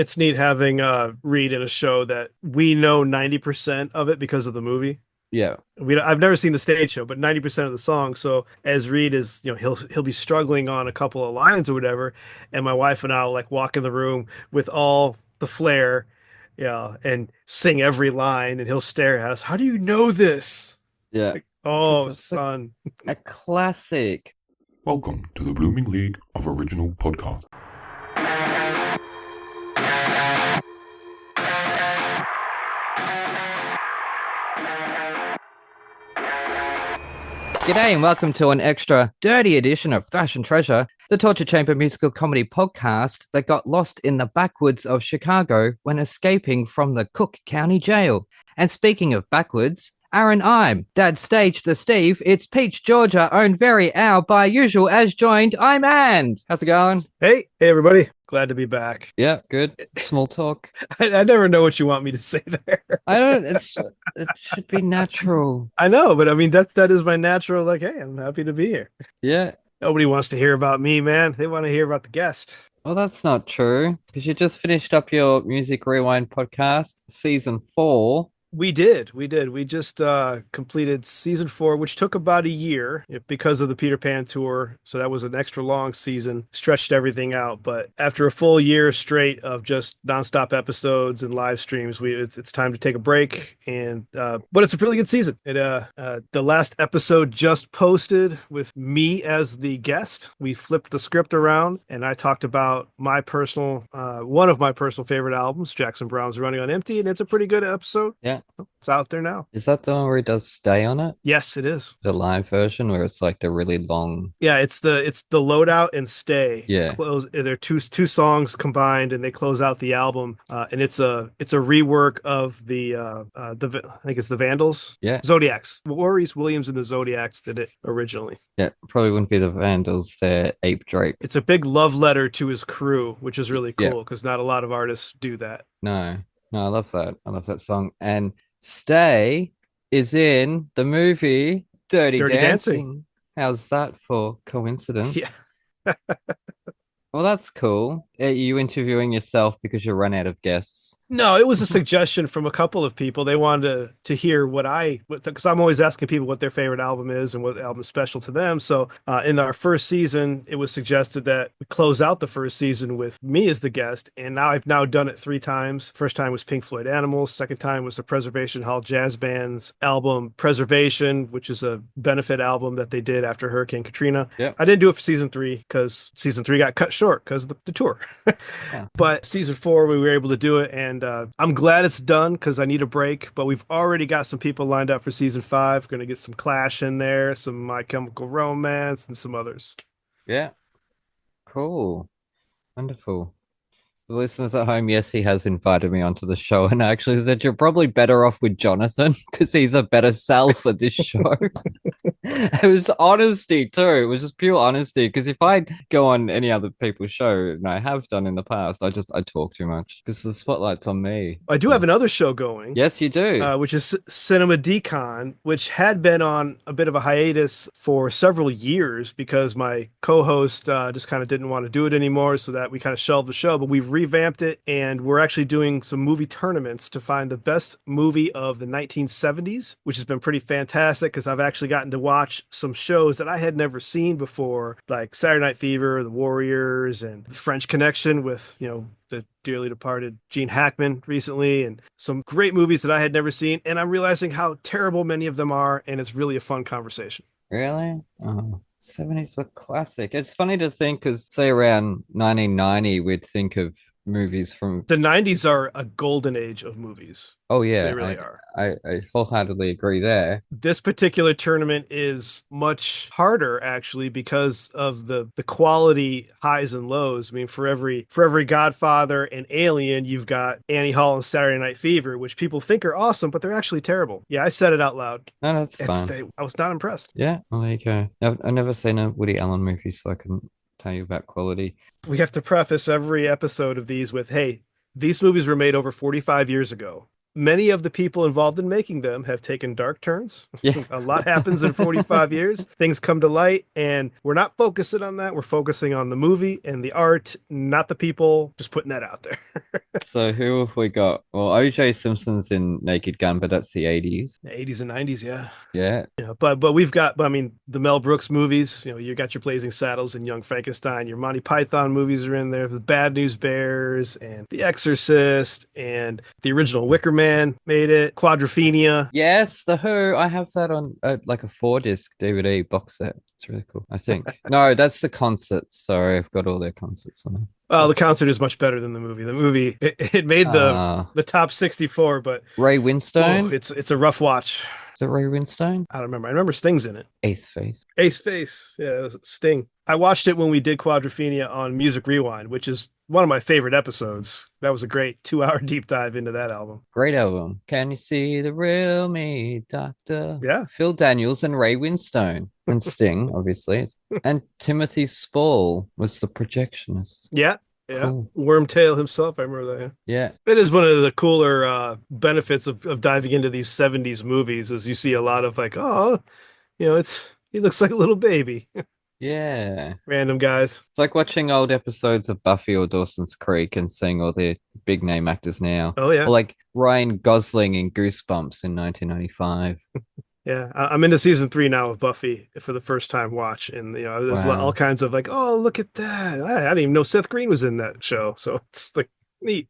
It's neat having Reed in a show that we know 90% of it because of the movie. Yeah. I've never seen the stage show, but 90% of the song. So as Reed is, he'll be struggling on a couple of lines or whatever, and my wife and I will like walk in the room with all the flair, yeah, and sing every line, and he'll stare at us. How do you know this? Yeah. Like, Because oh, it's son. a classic. Welcome to the Blooming League of Original Podcasts. G'day and welcome to an extra dirty edition of Thrash and Treasure, the torture chamber musical comedy podcast that got lost in the backwoods of Chicago when escaping from the Cook County Jail. And speaking of backwoods, Aaron I'm Dad staged the Steve. It's Peach Georgia, owned very our by usual as joined. I'm And. How's it going? Hey, everybody. Glad to be back. Yeah, good. Small talk. I never know what you want me to say there. I don't. It should be natural. I know, but I mean that is my natural. Like, hey, I'm happy to be here. Yeah. Nobody wants to hear about me, man. They want to hear about the guest. Well, that's not true because you just finished up your Music Rewind podcast, season 4. We did. We just completed season 4, which took about a year because of the Peter Pan tour. So that was an extra long season, stretched everything out. But after a full year straight of just nonstop episodes and live streams, it's time to take a break. And but it's a really good season. The last episode just posted with me as the guest. We flipped the script around, and I talked about my personal one of my personal favorite albums, Jackson Browne's Running on Empty, and it's a pretty good episode. Yeah. It's out there now. Is that the one where he does Stay on it? Yes, it is. The live version where it's like the really long. Yeah, it's the Loadout and Stay. Yeah. Close. They're two songs combined, and they close out the album. And it's a rework of I think it's the Vandals. Yeah. Zodiacs. Maurice Williams and the Zodiacs did it originally. Yeah. Probably wouldn't be the Vandals. They're Ape Drake. It's a big love letter to his crew, which is really Yeah. cool because not a lot of artists do that. No. No, I love that. I love that song. And Stay is in the movie Dirty Dirty Dancing. Dancing. How's that for coincidence? Yeah. Well, that's cool. Are you interviewing yourself because you run out of guests? No, it was a suggestion from a couple of people. They wanted to hear because I'm always asking people what their favorite album is and what album is special to them. So in our first season, it was suggested that we close out the first season with me as the guest. And now I've done it 3 times. First time was Pink Floyd Animals. Second time was the Preservation Hall Jazz Band's album Preservation, which is a benefit album that they did after Hurricane Katrina. Yeah. I didn't do it for season 3 because season 3 got cut short because of the tour. Yeah. But season 4, we were able to do it. And I'm glad it's done because I need a break. But we've already got some people lined up for season 5. Going to get some Clash in there, some My Chemical Romance, and some others. Yeah. Cool. Wonderful. The listeners at home, yes, he has invited me onto the show and actually said you're probably better off with Jonathan because he's a better sell for this show. It was honesty too. It was just pure honesty because if I go on any other people's show, and I have done in the past, I talk too much because the spotlight's on me. I do have another show going. Yes, you do. Which is Cinema Decon, which had been on a bit of a hiatus for several years because my co-host just kind of didn't want to do it anymore, so that we kind of shelved the show. But we've revamped it, and we're actually doing some movie tournaments to find the best movie of the 1970s, which has been pretty fantastic because I've actually gotten to watch some shows that I had never seen before, like Saturday Night Fever, The Warriors, and The French Connection with, the dearly departed Gene Hackman recently, and some great movies that I had never seen. And I'm realizing how terrible many of them are, and it's really a fun conversation. Really? Oh. 70s were classic. It's funny to think because, say, around 1990, we'd think of movies from the 90s are a golden age of movies. Oh yeah, they really are. I wholeheartedly agree there. This particular tournament is much harder actually because of the quality highs and lows. I mean, for every Godfather and Alien, you've got Annie Hall and Saturday Night Fever, which people think are awesome, but they're actually terrible. Yeah, I said it out loud. No, that's fine. I was not impressed. Yeah, well, there you go. I've never seen a Woody Allen movie, so I couldn't tell you about quality. We have to preface every episode of these with, hey, these movies were made over 45 years ago. many of the people involved in making them have taken dark turns. Yeah. A lot happens in 45 years. Things come to light, and we're not focusing on that. We're focusing on the movie and the art, not the people. Just putting that out there. So who have we got? Well, OJ Simpson's in Naked Gun, but that's the 80s. 80s and 90s, yeah. Yeah. Yeah, but we've got, I mean, the Mel Brooks movies. You know, you got your Blazing Saddles and Young Frankenstein. Your Monty Python movies are in there. The Bad News Bears and The Exorcist and the original Wicker Man made it. Quadrophenia. Yes, The Who. I have that on like a 4-disc DVD box set. It's really cool. I think. No, that's the concerts. Sorry, I've got all their concerts on there. Well, the concert is much better than the movie. The movie it made the top 64, but Ray Winstone. It's a rough watch. Is it Ray Winstone? I don't remember. I remember Sting's in it. Ace Face. Ace Face. Yeah, it was Sting. I watched it when we did Quadrophenia on Music Rewind, which is one of my favorite episodes. That was a great 2-hour deep dive into that album. Great album. Can you see the real me, Doctor? Yeah. Phil Daniels and Ray Winstone. And Sting, obviously. And Timothy Spall was the projectionist. Yeah. Yeah. Cool. Wormtail himself. I remember that. Yeah. It is one of the cooler benefits of diving into these 70s movies is you see a lot of like, oh, you know, he looks like a little baby. Yeah. Random guys. It's like watching old episodes of Buffy or Dawson's Creek and seeing all the big name actors now. Oh, yeah. Or like Ryan Gosling in Goosebumps in 1995. Yeah, I'm into season 3 now of Buffy for the first time watch, and you know, there's all kinds of like, oh, look at that! I didn't even know Seth Green was in that show, so it's like neat.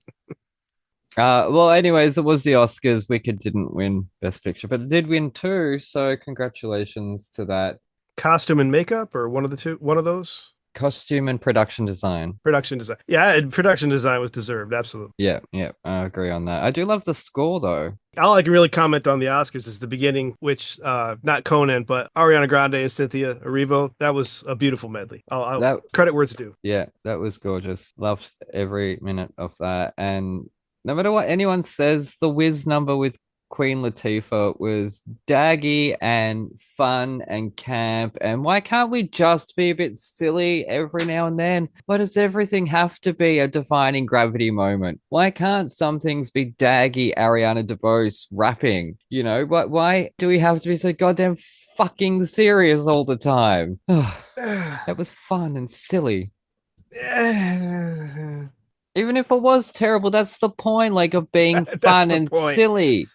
Well, anyways, it was the Oscars. Wicked didn't win Best Picture, but it did win 2, so congratulations to that. Costume and makeup, or one of those. Costume and production design. Production design. Yeah, production design was deserved, absolutely. Yeah, I agree on that. I do love the score though. All I can really comment on the Oscars is the beginning, which not Conan, but Ariana Grande and Cynthia Erivo. That was a beautiful medley. I'll credit where it's due. Yeah, that was gorgeous. Loved every minute of that. And no matter what anyone says, the Wiz number with Queen Latifah was daggy and fun and camp. And why can't we just be a bit silly every now and then? Why does everything have to be a defining gravity moment? Why can't some things be daggy Ariana DeBose rapping? You know, why do we have to be so goddamn fucking serious all the time? That was fun and silly. Even if it was terrible, that's the point, like, of being fun and silly.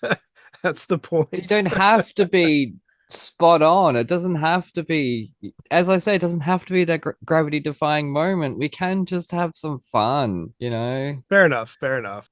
That's the point. You don't have to be spot on. It doesn't have to be, as I say, it doesn't have to be that gravity-defying moment. We can just have some fun, you know? Fair enough.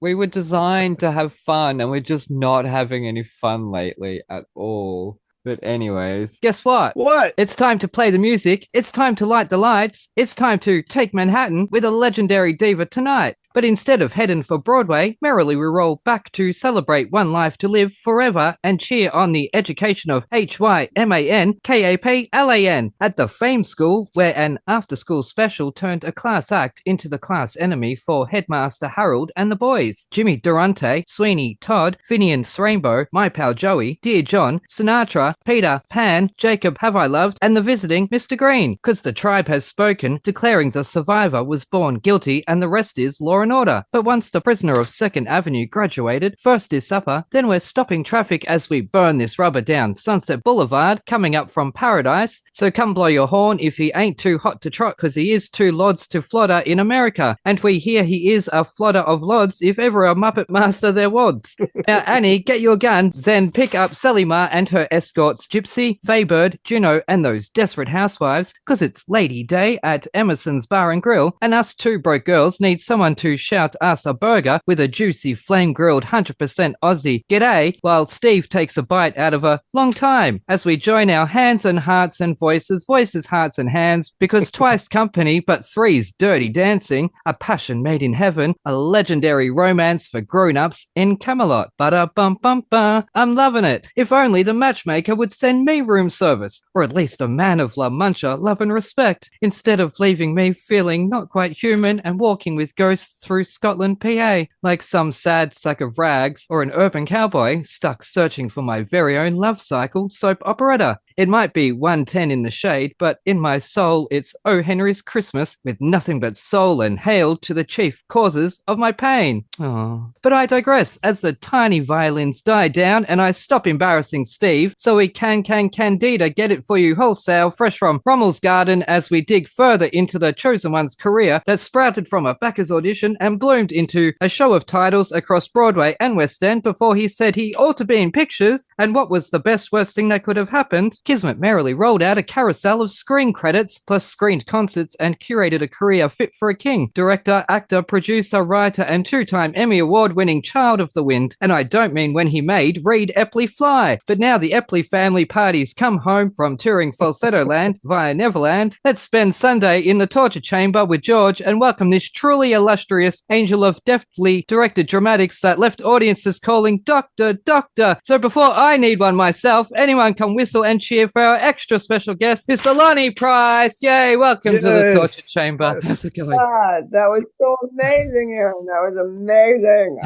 We were designed to have fun, and we're just not having any fun lately at all. But anyways, guess what? What? It's time to play the music. It's time to light the lights. It's time to take Manhattan with a legendary diva tonight. But instead of heading for Broadway, merrily we roll back to celebrate one life to live forever and cheer on the education of HYMANKAPLAN at the Fame School, where an after-school special turned a class act into the class enemy for Headmaster Harold and the boys. Jimmy Durante, Sweeney, Todd, Phineas Rainbow, My Pal Joey, Dear John, Sinatra, Peter, Pan, Jacob Have I Loved, and the visiting Mr. Green, because the tribe has spoken, declaring the survivor was born guilty and the rest is law and order. But once the prisoner of 2nd Avenue graduated, first is supper, then we're stopping traffic as we burn this rubber down Sunset Boulevard, coming up from Paradise. So come blow your horn if he ain't too hot to trot, because he is too lods to flodder in America. And we hear he is a flodder of lods if ever a Muppet Master there was. Now, Annie, get your gun, then pick up Selima and her escorts, Gypsy, Faybird, Juno, and those desperate housewives, because it's Lady Day at Emerson's Bar and Grill, and us two broke girls need someone to shout us a burger with a juicy flame-grilled 100% Aussie g'day, while Steve takes a bite out of a long time, as we join our hands and hearts and voices, hearts and hands, because twice company but three's dirty dancing, a passion made in heaven, a legendary romance for grown-ups in Camelot. Ba-da-bum-bum-ba, I'm loving it. If only the matchmaker would send me room service, or at least a man of La Mancha love and respect, instead of leaving me feeling not quite human and walking with ghosts through Scotland, PA, like some sad sack of rags or an urban cowboy stuck searching for my very own love cycle soap operetta. It might be 110 in the shade, but in my soul, it's O. Henry's Christmas with nothing but soul and hail to the chief causes of my pain. Oh. But I digress as the tiny violins die down and I stop embarrassing Steve so he can Candida get it for you wholesale fresh from Rommel's garden as we dig further into the chosen one's career that sprouted from a backers audition and bloomed into a show of titles across Broadway and West End before he said he ought to be in pictures. And what was the best worst thing that could have happened? Kismet merrily rolled out a carousel of screen credits plus screened concerts and curated a career fit for a king. Director, actor, producer, writer, and two-time Emmy Award-winning Child of the Wind. And I don't mean when he made Read Epley Fly, but now the Epley family parties come home from touring Falsetto Land via Neverland. Let's spend Sunday in the torture chamber with George and welcome this truly illustrious angel of deftly directed dramatics that left audiences calling Doctor, Doctor. So before I need one myself, anyone can whistle and cheer for our extra special guest, Mr. Lonny Price. Yay, welcome to the torture chamber. Yes. How's it going? God, that was so amazing, Aaron. That was amazing.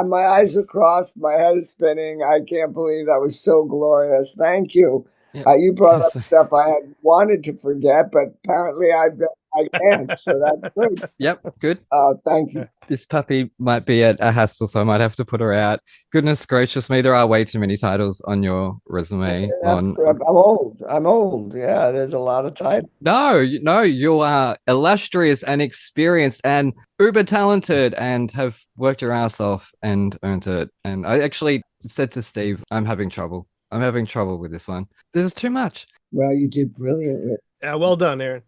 My eyes are crossed. My head is spinning. I can't believe that was so glorious. Thank you. Yep. You brought up stuff I had wanted to forget, but apparently I can't. So that's good. Yep, good. Thank you. This puppy might be at a hassle, so I might have to put her out. Goodness gracious me, there are way too many titles on your resume. I'm old. Yeah, there's a lot of titles. No, you are illustrious and experienced and uber talented and have worked your ass off and earned it. And I actually said to Steve, I'm having trouble with this one. This is too much. Well, you did brilliantly. Yeah, well done, Aaron.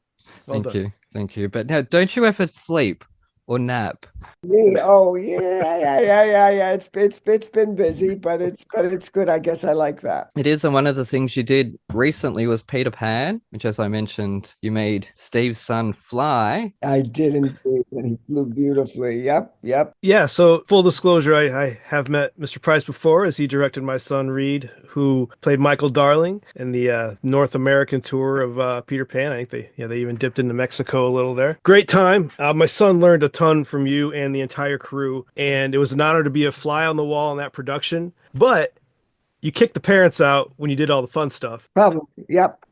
Well done. Thank you. But now, don't you ever sleep or nap? Me? Oh yeah. It's been busy, but it's good. I guess I like that. It is, and one of the things you did recently was Peter Pan, which, as I mentioned, you made Steve's son fly. I did indeed, and he flew beautifully. Yep. Yeah, so full disclosure, I have met Mr. Price before as he directed my son Reed, who played Michael Darling in the North American tour of Peter Pan. I think they even dipped into Mexico a little there. Great time. My son learned a ton from you and the entire crew, and it was an honor to be a fly on the wall in that production. But you kicked the parents out when you did all the fun stuff. Probably. Yep.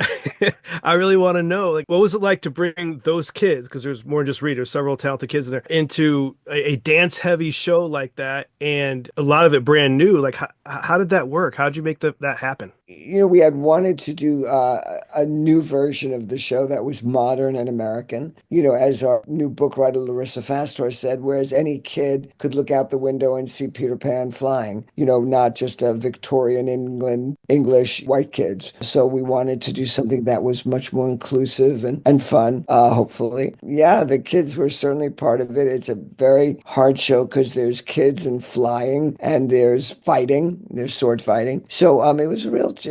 I really want to know, like, what was it like to bring those kids, because there's more than just Reed, there's several talented kids in there, into a dance-heavy show like that, and a lot of it brand new. Like, how did that work? How did you make that happen? We had wanted to do a new version of the show that was modern and American. As our new book writer Larissa Fastor said, whereas any kid could look out the window and see Peter Pan flying, not just a Victorian England English white kids. So we wanted to do something that was much more inclusive and fun, hopefully. Yeah, the kids were certainly part of it. It's a very hard show because there's kids and flying and there's fighting, there's sword fighting. So it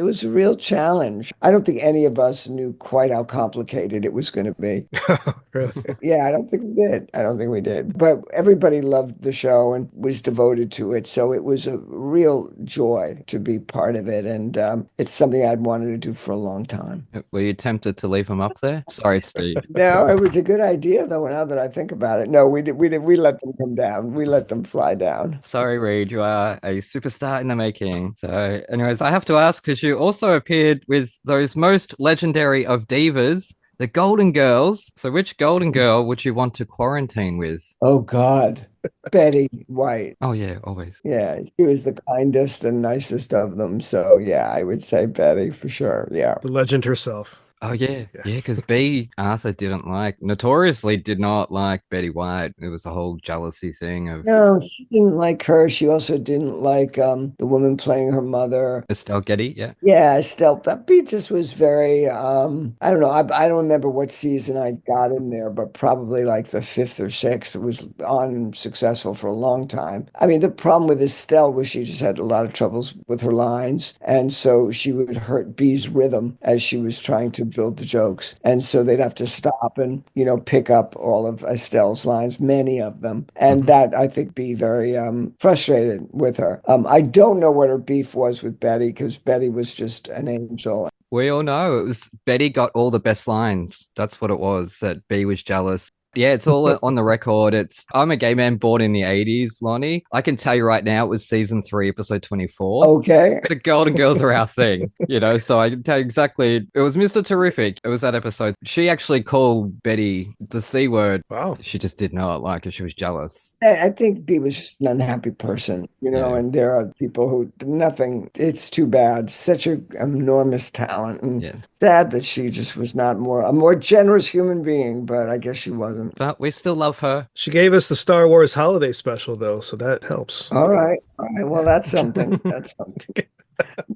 was a real challenge. I don't think any of us knew quite how complicated it was going to be. Really? Yeah, I don't think we did. But everybody loved the show and was devoted to it. So it was a real joy to be part of it. And it's something I'd wanted to do for a long time. Were you tempted to leave him up there? Sorry, Steve. No, it was a good idea, though, now that I think about it. No, we let them come down. We let them fly down. Sorry, Reed, you are a superstar in the making. So anyways, I have to ask, because you also appeared with those most legendary of divas, the Golden Girls. So which Golden Girl would you want to quarantine with? Oh, God. Betty White. Oh, yeah, always. Yeah, she was the kindest and nicest of them. So, yeah, I would say Betty for sure. Yeah. The legend herself. Oh, yeah, because B. Arthur notoriously did not like Betty White. It was a whole jealousy thing of... No, she didn't like her. She also didn't like the woman playing her mother. Estelle Getty, yeah. Yeah, Estelle. But B just was very, I don't know. I don't remember what season I got in there, but probably like the 5th or 6th. It was unsuccessful for a long time. I mean, the problem with Estelle was she just had a lot of troubles with her lines. And so she would hurt B's rhythm as she was trying to build the jokes. And so they'd have to stop and, pick up all of Estelle's lines, many of them. And that, I think, be very frustrated with her. I don't know what her beef was with Betty, because Betty was just an angel. We all know it was Betty got all the best lines. That's what it was, that B was jealous. Yeah, it's all on the record. I'm a gay man born in the 80s, Lonnie. I can tell you right now, it was season 3, episode 24. Okay. The Golden Girls are our thing, so I can tell you exactly. It was Mr. Terrific. It was that episode. She actually called Betty the C word. Wow. She just did not like it. She was jealous. I think he was an unhappy person, Yeah. and there are people who nothing. It's too bad. Such an enormous talent, and Yeah. sad that she just was not a more generous human being. But I guess she wasn't. But we still love her. She gave us the Star Wars holiday special though, so that helps. All right, all right. Well, that's something. That's something.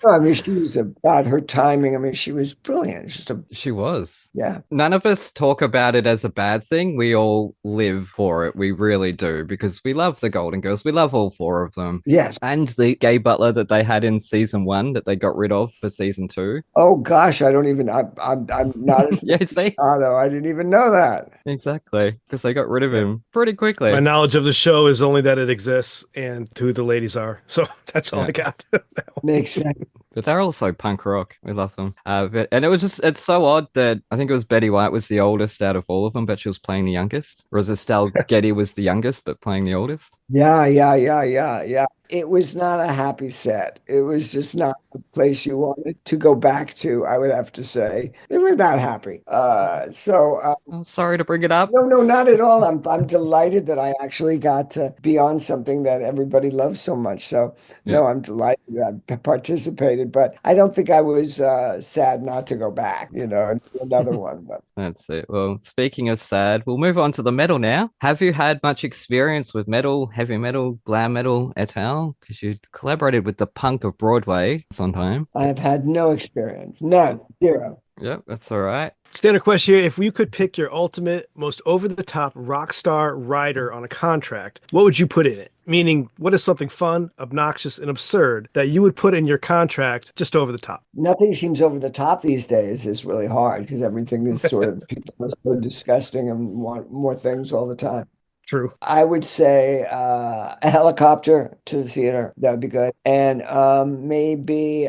No, I mean, she was about her timing. I mean, she was brilliant. She was. Yeah. None of us talk about it as a bad thing. We all live for it. We really do, because we love the Golden Girls. We love all 4 of them. Yes. And the gay butler that they had in season 1 that they got rid of for season 2. Oh gosh, I don't even. I'm not as. Yeah, see? Though I didn't even know that. Exactly. Because they got rid of him pretty quickly. My knowledge of the show is only that it exists and who the ladies are. So that's all I got. Makes sense. But they're also punk rock. We love them. And it's so odd that I think it was Betty White was the oldest out of all of them, but she was playing the youngest. Whereas Estelle Getty was the youngest, but playing the oldest. Yeah. It was not a happy set. It was just not the place you wanted to go back to, I would have to say. It was not happy. Oh, sorry to bring it up. No, not at all. I'm delighted that I actually got to be on something that everybody loves so much. So, no, I'm delighted that I participated, but I don't think I was sad not to go back, and do another one. But That's it. Well, speaking of sad, we'll move on to the metal now. Have you had much experience with metal, heavy metal, glam metal, et al.? Because you collaborated with the punk of Broadway, Sondheim. I have had no experience. None. Zero. Yep, that's all right. Standard question here. If you could pick your ultimate, most over-the-top rock star rider on a contract, what would you put in it? Meaning, what is something fun, obnoxious, and absurd that you would put in your contract just over the top? Nothing seems over the top these days. Is really hard because everything is sort of people are so disgusting and want more things all the time. True. I would say a helicopter to the theater. That would be good. And maybe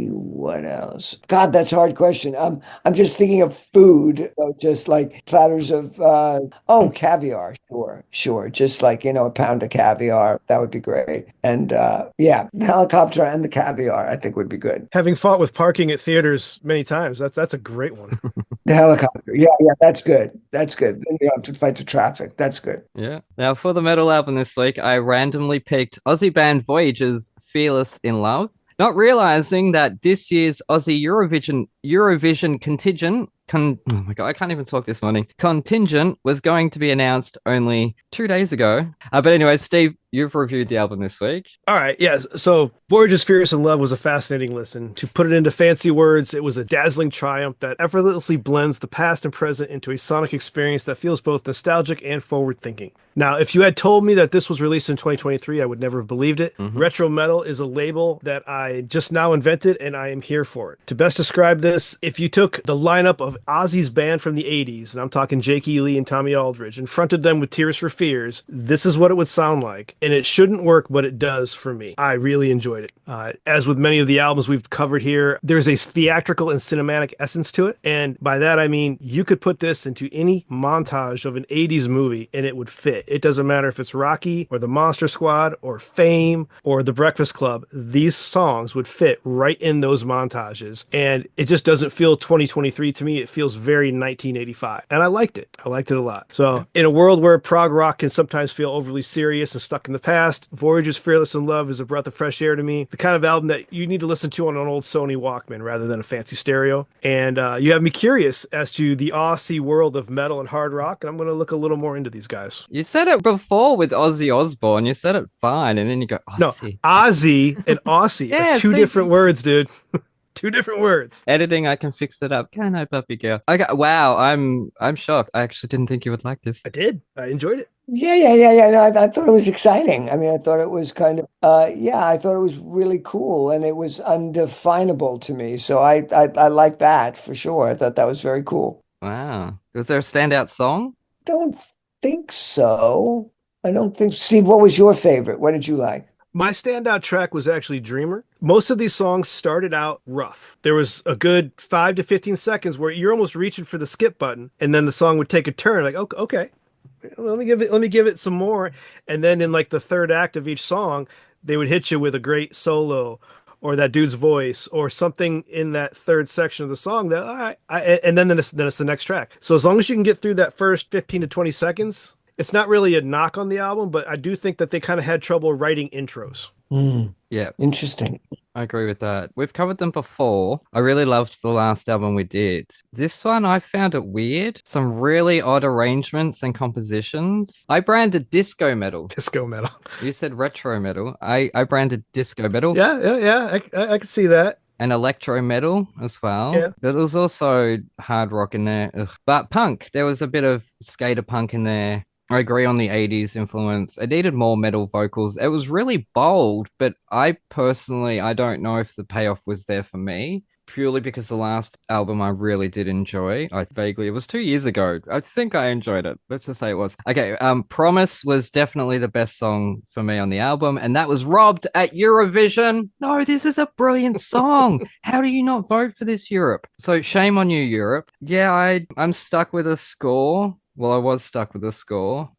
what else? God, that's a hard question. I'm just thinking of food, just like platters of caviar. Sure. Just like, a pound of caviar. That would be great. And the helicopter and the caviar, I think would be good. Having fought with parking at theaters many times, that's a great one. The helicopter. Yeah, that's good. That's good. Then you have to fight the traffic. That's good. Yeah. Now, for the metal album this week, I randomly picked Aussie band Voyager's Fearless in Love, not realizing that this year's Aussie Eurovision contingent, oh my God, I can't even talk this morning, contingent was going to be announced only 2 days ago. But anyway, Steve, you've reviewed the album this week. All right, yes. So Voyager's Fearless in Love was a fascinating listen. To put it into fancy words, it was a dazzling triumph that effortlessly blends the past and present into a sonic experience that feels both nostalgic and forward-thinking. Now, if you had told me that this was released in 2023, I would never have believed it. Mm-hmm. Retro metal is a label that I just now invented, and I am here for it. To best describe this, if you took the lineup of Ozzy's band from the 80s, and I'm talking Jake E. Lee and Tommy Aldridge, and fronted them with Tears for Fears, this is what it would sound like. And it shouldn't work, but it does for me. I really enjoyed it. As with many of the albums we've covered here, there's a theatrical and cinematic essence to it. And by that, I mean, you could put this into any montage of an 80s movie and it would fit. It doesn't matter if it's Rocky or The Monster Squad or Fame or The Breakfast Club. These songs would fit right in those montages. And it just doesn't feel 2023 to me. It feels very 1985. And I liked it. I liked it a lot. So in a world where prog rock can sometimes feel overly serious and stuck in the past, Voyager's Fearless in Love is a breath of fresh air to me. The kind of album that you need to listen to on an old Sony Walkman rather than a fancy stereo. And you have me curious as to the Aussie world of metal and hard rock. And I'm going to look a little more into these guys. You said it before with Ozzy Osbourne. You said it fine. And then you go, Aussie. No, Ozzy and Aussie are two different words, dude. Two different words. Editing, I can fix it up. Can I, puppy girl? Okay, wow, I'm shocked. I actually didn't think you would like this. I did. I enjoyed it. Yeah. No, I thought it was exciting. I mean, I thought it was kind of, I thought it was really cool and it was undefinable to me. So I like that for sure. I thought that was very cool. Wow. Was there a standout song? Don't think so. I don't think. Steve, what was your favorite? What did you like? My standout track was actually Dreamer. Most of these songs started out rough. There was a good 5 to 15 seconds where you're almost reaching for the skip button, and then the song would take a turn. Like, okay, let me give it some more. And then in like the third act of each song, they would hit you with a great solo or that dude's voice or something in that third section of the song that, all right, and then it's the next track. So as long as you can get through that first 15 to 20 seconds, it's not really a knock on the album, but I do think that they kind of had trouble writing intros. Yeah, Interesting. I agree with that. We've covered them before. I really loved the last album we did. This one, I found it weird. Some really odd arrangements and compositions. I branded disco metal. Disco metal. You said retro metal. I branded disco metal. Yeah. I can see that. And electro metal as well. Yeah. But there was also hard rock in there. Ugh. But punk. There was a bit of skater punk in there. I agree on the 80s influence. It needed more metal vocals. It was really bold, but I don't know if the payoff was there for me, purely because the last album I really did enjoy. It was 2 years ago. I think I enjoyed it. Let's just say it was. Okay, Promise was definitely the best song for me on the album, and that was robbed at Eurovision. No, this is a brilliant song. How do you not vote for this, Europe? So shame on you, Europe. Yeah, I'm stuck with a score. Well, I was stuck with the score.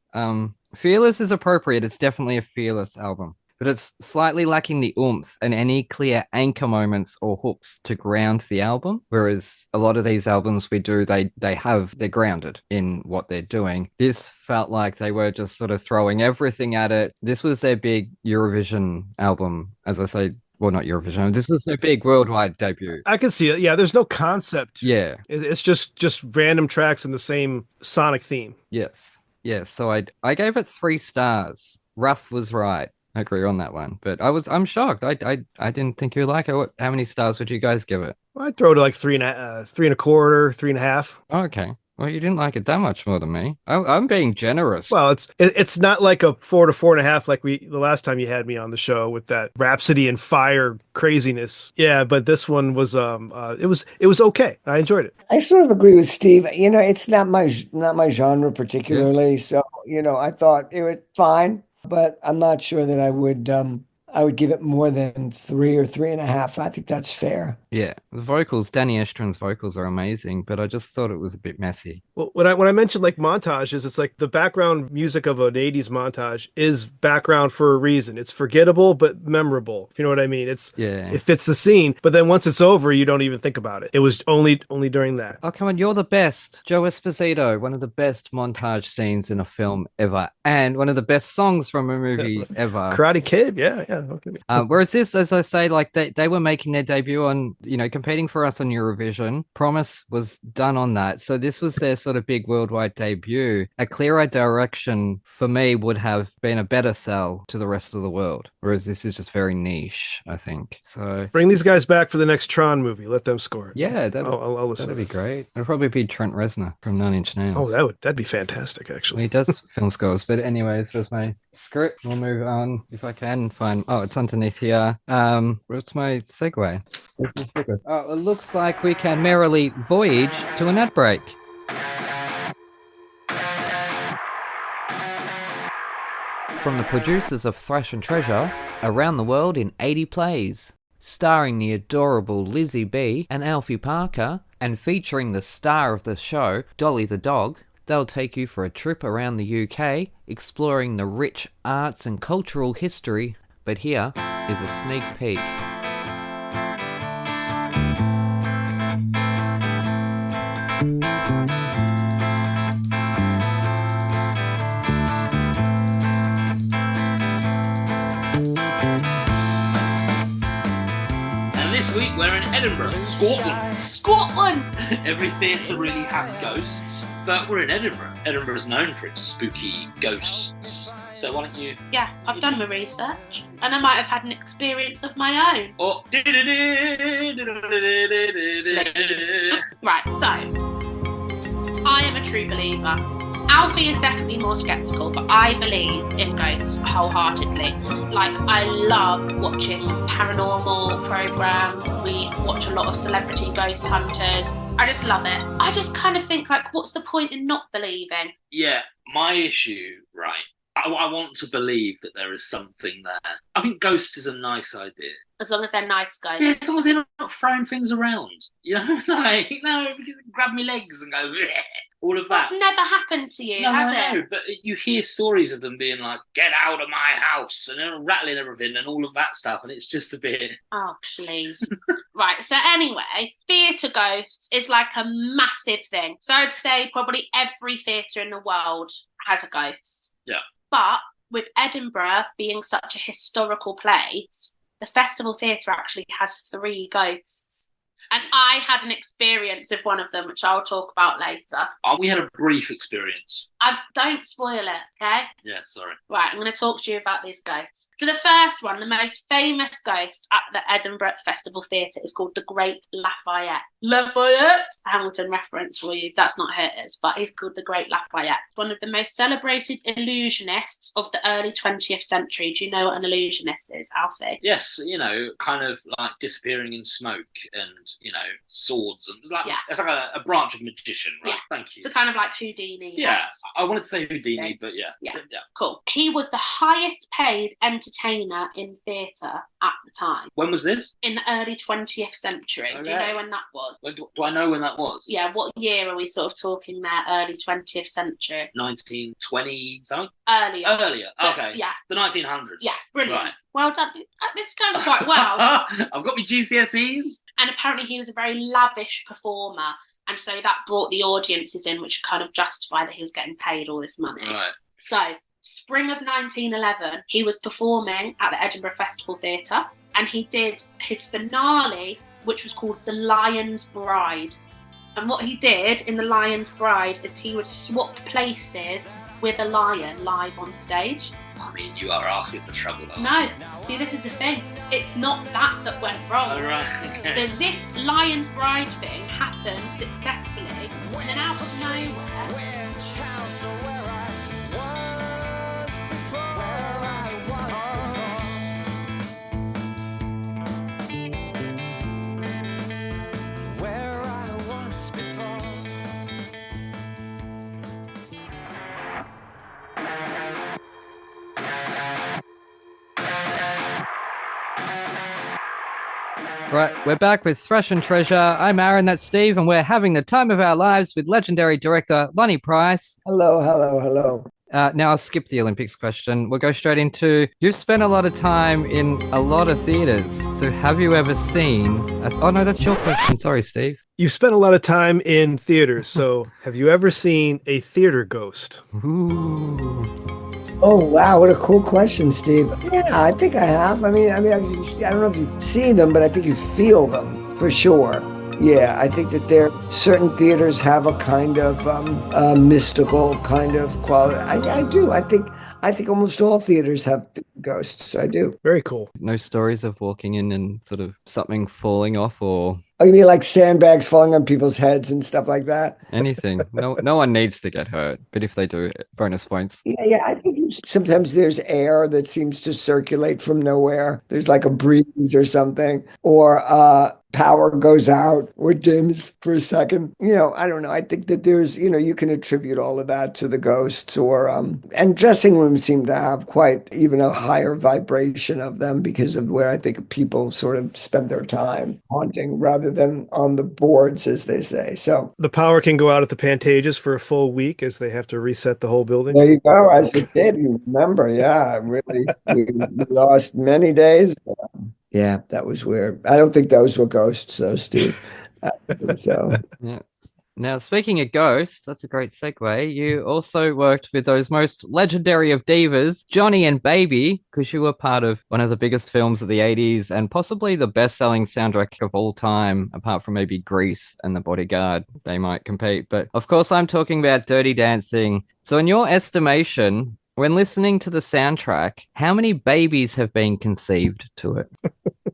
Fearless is appropriate. It's definitely a Fearless album, but it's slightly lacking the oomph and any clear anchor moments or hooks to ground the album. Whereas a lot of these albums we do, they're grounded in what they're doing. This felt like they were just sort of throwing everything at it. This was their big Eurovision album, as I say. Well, not Eurovision. This was their big worldwide debut. I can see it. Yeah, there's no concept. Yeah. It's just random tracks in the same sonic theme. Yes. So I gave it 3 stars. Rough was right. I agree on that one. But I'm shocked. I didn't think you'd like it. How many stars would you guys give it? Well, I'd throw it to like 3.25, 3.5. Oh, okay. Well, you didn't like it that much more than me. I'm being generous. Well, it's not like a 4 to 4.5 like the last time you had me on the show with that Rhapsody and Fire craziness. Yeah, but this one was it was okay. I enjoyed it. I sort of agree with Steve. It's not my genre particularly. Yeah. So, I thought it was fine, but I'm not sure that I would give it more than 3 or 3.5. I think that's fair. Yeah, the vocals, Danny Estrin's vocals are amazing, but I just thought it was a bit messy. Well, when I mentioned like montages, it's like the background music of an 80s montage is background for a reason. It's forgettable but memorable. You know what I mean? It fits the scene, but then once it's over, you don't even think about it. It was only during that. Oh, come on, you're the best. Joe Esposito, one of the best montage scenes in a film ever, and one of the best songs from a movie ever. Karate Kid, yeah. Whereas this, as I say, like they were making their debut on, competing for us on Eurovision. Promise was done on that. So this was their sort of big worldwide debut. A clearer direction for me would have been a better sell to the rest of the world. Whereas this is just very niche, I think. So bring these guys back for the next Tron movie. Let them score it. Yeah, I'll listen. That'd be great. It'd probably be Trent Reznor from 9 Inch Nails. Oh, that'd be fantastic, actually. He does film scores. But anyways, there's my script. We'll move on if I can find. Oh, it's underneath here. What's my segue? Where's my segue? Oh, it looks like we can merrily voyage to an ad break. From the producers of Thrash and Treasure, Around the World in 80 Plays, starring the adorable Lizzie B and Alfie Parker, and featuring the star of the show, Dolly the dog, they'll take you for a trip around the UK, exploring the rich arts and cultural history. But here is a sneak peek. This week we're in Edinburgh, Scotland! Every theatre really has ghosts, but we're in Edinburgh. Edinburgh is known for its spooky ghosts. So why don't you... Yeah, I've done my research, and I might have had an experience of my own. Oh. Right, so, I am a true believer. Alfie is definitely more sceptical, but I believe in ghosts wholeheartedly. Like, I love watching paranormal programs. We watch a lot of celebrity ghost hunters. I just love it. I just kind of think, like, what's the point in not believing? Yeah, my issue, right? I want to believe that there is something there. I think ghosts is a nice idea. As long as they're nice ghosts. Yeah, as long as they're not throwing things around. You know, like, no, because they grab me legs and go, bleh, all of that. That's never happened to you, No, has I know, it? but you hear stories of them being like, get out of my house, and they're rattling everything and all of that stuff, and it's just a bit... Oh, please. Right, so anyway, theatre ghosts is like a massive thing. So I'd say probably every theatre in the world has a ghost. Yeah. But with Edinburgh being such a historical place, the Festival Theatre actually has 3 ghosts. And I had an experience with one of them, which I'll talk about later. We had a brief experience. Don't spoil it, okay? Yeah, sorry. Right, I'm going to talk to you about these ghosts. So the first one, the most famous ghost at the Edinburgh Festival Theatre is called the Great Lafayette. Lafayette! Hamilton reference for you. That's not his, but he's called the Great Lafayette. One of the most celebrated illusionists of the early 20th century. Do you know what an illusionist is, Alfie? Yes, you know, kind of like disappearing in smoke and, you know, swords. And it's like a branch of magician, right? Yeah. Thank you. So kind of like Houdini. Yeah, yes. I wanted to say Houdini, Yeah. but yeah. Cool. He was the highest paid entertainer in theatre at the time. When was this? In the early 20th century. Okay. Do you know when that was? Do I know when that was? Yeah, what year are we sort of talking there? Early 20th century? 1920 something? Earlier. Okay. Yeah. The 1900s. Yeah, brilliant. Right. Well done. This is going quite well. I've got my GCSEs. And apparently he was a very lavish performer. And so that brought the audiences in, which kind of justify that he was getting paid all this money. Right. So, spring of 1911, he was performing at the Edinburgh Festival Theatre, and he did his finale, which was called The Lion's Bride. And what he did in The Lion's Bride is he would swap places with a lion live on stage. I mean, you are asking for trouble, though. No. See, this is the thing. It's not that went wrong. Oh, right. Okay. So this Lion's Bride thing happened successfully, and then out of nowhere... Right, we're back with Thrash and Treasure. I'm Aaron, that's Steve, and we're having the time of our lives with legendary director Lonny Price. Hello. Now I'll skip the Olympics question. We'll go straight into, you've spent a lot of time in a lot of theatres. So have you ever seen... Oh, no, that's your question. Sorry, Steve. You've spent a lot of time in theaters, so have you ever seen a theater ghost? Ooh. Oh, wow. What a cool question, Steve. Yeah, I think I have. I don't know if you see them, but I think you feel them for sure. Yeah, I think that certain theaters have a kind of mystical kind of quality. I do. I think almost all theaters have ghosts. I do. Very cool. No stories of walking in and sort of something falling off or... Oh, you mean like sandbags falling on people's heads and stuff like that? anything. No one needs to get hurt, but if they do, bonus points. Yeah. I think sometimes there's air that seems to circulate from nowhere. There's like a breeze or something, or power goes out or dims for a second. I don't know. I think that there's, you can attribute all of that to the ghosts, or and dressing rooms seem to have quite even a higher vibration of them because of where I think people sort of spend their time haunting rather than on the boards, as they say. So the power can go out at the Pantages for a full week as they have to reset the whole building. There you go. As a kid, you remember. Yeah, really, we lost many days. Yeah, that was weird. I don't think those were ghosts, though, Steve. So. Yeah. Now, speaking of ghosts, that's a great segue. You also worked with those most legendary of divas, Johnny and Baby, because you were part of one of the biggest films of the 80s and possibly the best-selling soundtrack of all time, apart from maybe Grease and The Bodyguard. They might compete. But, of course, I'm talking about Dirty Dancing. So, in your estimation, when listening to the soundtrack, how many babies have been conceived to it?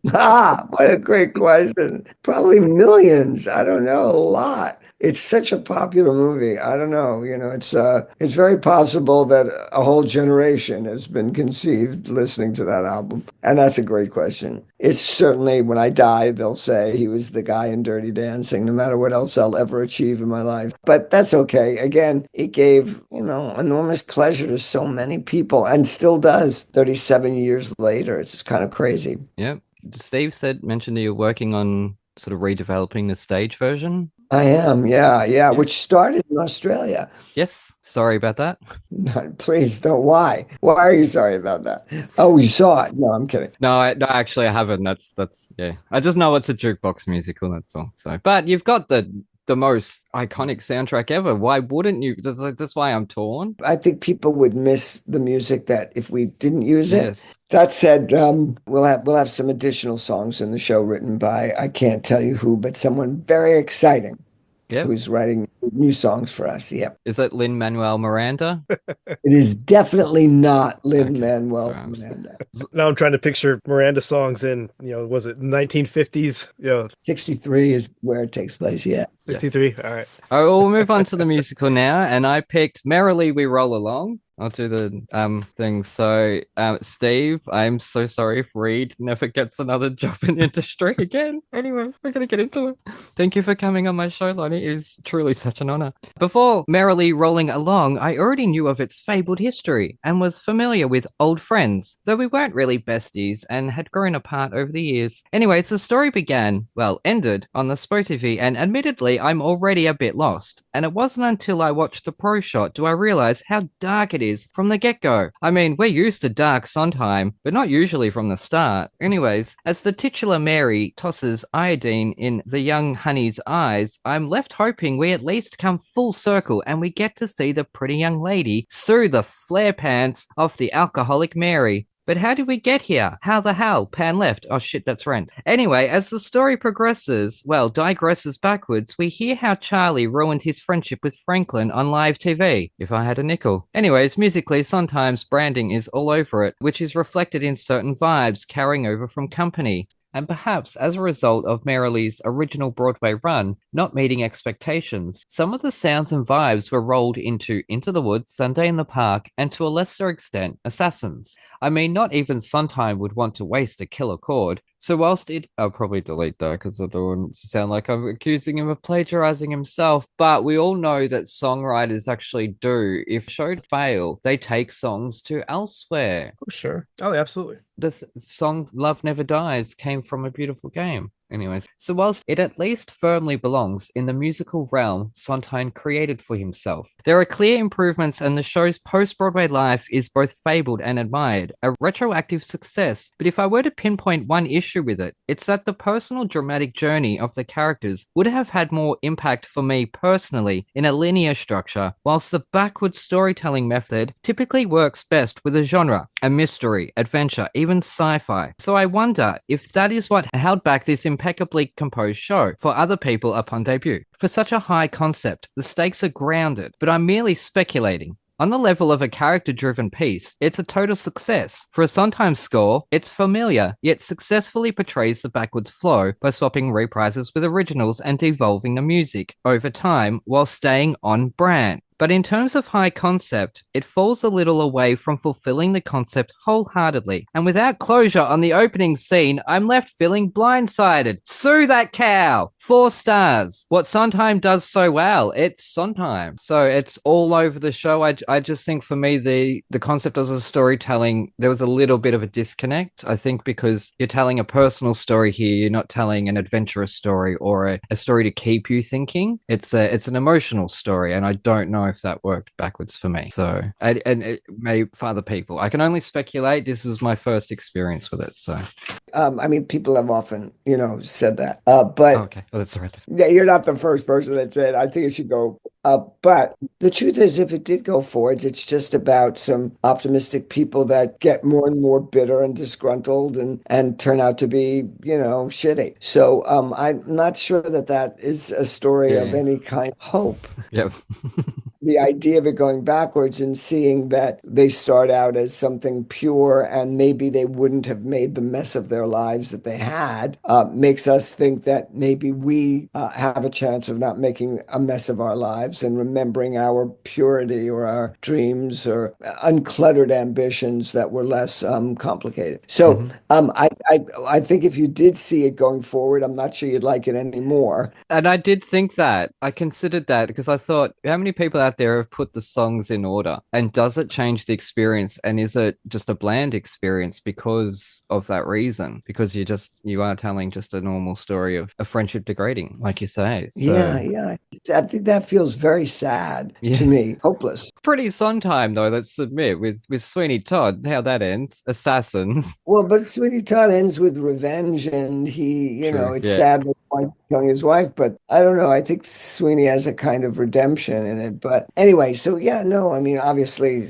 What a great question. Probably millions. I don't know, a lot. It's such a popular movie. I don't know. It's very possible that a whole generation has been conceived listening to that album. And that's a great question. It's certainly when I die, they'll say he was the guy in Dirty Dancing, no matter what else I'll ever achieve in my life. But that's okay. Again, it gave, enormous pleasure to so many people and still does 37 years later. It's just kind of crazy. Yep. Steve mentioned that you're working on sort of redeveloping the stage version. I am, yeah, which started in Australia. Yes. Sorry about that. Please don't. Why? Why are you sorry about that? Oh, you saw it. No, I'm kidding. No, actually I haven't. That's yeah. I just know it's a jukebox musical, that's all. So, but you've got the most iconic soundtrack ever. Why wouldn't you? That's why I'm torn. I think people would miss the music that if we didn't use it. Yes. That said, we'll have some additional songs in the show written by, I can't tell you who, but someone very exciting. Yep. Who's writing new songs for us. Yep. Is it Lin-Manuel Miranda? It is definitely not Lin-Manuel Miranda. Now I'm trying to picture Miranda songs in, was it 1950s? 63 is where it takes place, yeah. 63, all right. All right, well, we'll move on to the musical now, and I picked Merrily We Roll Along. I'll do the thing. So, Steve, I'm so sorry if Reed never gets another job in the industry again. Anyways, we're gonna get into it. Thank you for coming on my show, Lonny. It is truly such an honor. Before Merrily Rolling Along, I already knew of its fabled history and was familiar with old friends, though we weren't really besties and had grown apart over the years. Anyways, the story ended on the Spo TV, and admittedly, I'm already a bit lost. And it wasn't until I watched the pro shot do I realize how dark it is from the get-go. I mean, we're used to dark Sondheim, but not usually from the start. Anyways, as the titular Mary tosses iodine in the young honey's eyes, I'm left hoping we at least come full circle and we get to see the pretty young lady sue the flare pants of the alcoholic Mary. But how did we get here? How the hell? Pan left. Oh shit, that's Rent. Anyway, as the story digresses backwards, we hear how Charlie ruined his friendship with Franklin on live TV. If I had a nickel. Anyways, musically, sometimes branding is all over it, which is reflected in certain vibes carrying over from Company. And perhaps as a result of Merrily's original Broadway run not meeting expectations, some of the sounds and vibes were rolled into the Woods, Sunday in the Park, and to a lesser extent, Assassins. I mean, not even Sondheim would want to waste a killer chord. So whilst I'll probably delete that because I don't want to sound like I'm accusing him of plagiarizing himself, but we all know that songwriters actually do. If shows fail, they take songs to elsewhere. Oh, sure. Oh, absolutely. The song Love Never Dies came from A Beautiful Game. Anyways, so whilst it at least firmly belongs in the musical realm Sondheim created for himself, there are clear improvements and the show's post-Broadway life is both fabled and admired, a retroactive success. But if I were to pinpoint one issue with it, it's that the personal dramatic journey of the characters would have had more impact for me personally in a linear structure, whilst the backward storytelling method typically works best with a genre, a mystery, adventure, even sci-fi. So I wonder if that is what held back this impeccably composed show for other people upon debut. For such a high concept, the stakes are grounded, but I'm merely speculating. On the level of a character-driven piece, it's a total success. For a Sondheim score, it's familiar, yet successfully portrays the backwards flow by swapping reprises with originals and devolving the music over time while staying on brand. But in terms of high concept, it falls a little away from fulfilling the concept wholeheartedly. And without closure on the opening scene, I'm left feeling blindsided. Sue that cow! 4 stars. What Sondheim does so well, it's Sondheim. So it's all over the show. I just think for me, the concept of the storytelling, there was a little bit of a disconnect. I think because you're telling a personal story here, you're not telling an adventurous story or a story to keep you thinking. It's an emotional story, and I don't know if that worked backwards for me. So, and it may for other people. I can only speculate. This was my first experience with it. So, I mean, people have often, said that. But okay, well, that's all right. Yeah, you're not the first person that said, I think it should go. But the truth is, if it did go forwards, it's just about some optimistic people that get more and more bitter and disgruntled and turn out to be, shitty. So I'm not sure that is a story of any kind of hope. Yeah. the idea of it going backwards and seeing that they start out as something pure and maybe they wouldn't have made the mess of their lives that they had makes us think that maybe we have a chance of not making a mess of our lives and remembering our purity or our dreams or uncluttered ambitions that were less complicated. So I think if you did see it going forward, I'm not sure you'd like it anymore. And I did think that. I considered that because I thought, how many people out there have put the songs in order? And does it change the experience? And is it just a bland experience because of that reason? Because you are telling just a normal story of a friendship degrading, like you say. So Yeah. I think that feels very sad to me, hopeless. pretty Sondheim though, let's admit, with Sweeney Todd, how that ends. Assassins. Well, but Sweeney Todd ends with revenge, and it's sad that he's killing his wife, but I don't know. I think Sweeney has a kind of redemption in it. But anyway, so yeah, no, I mean, obviously,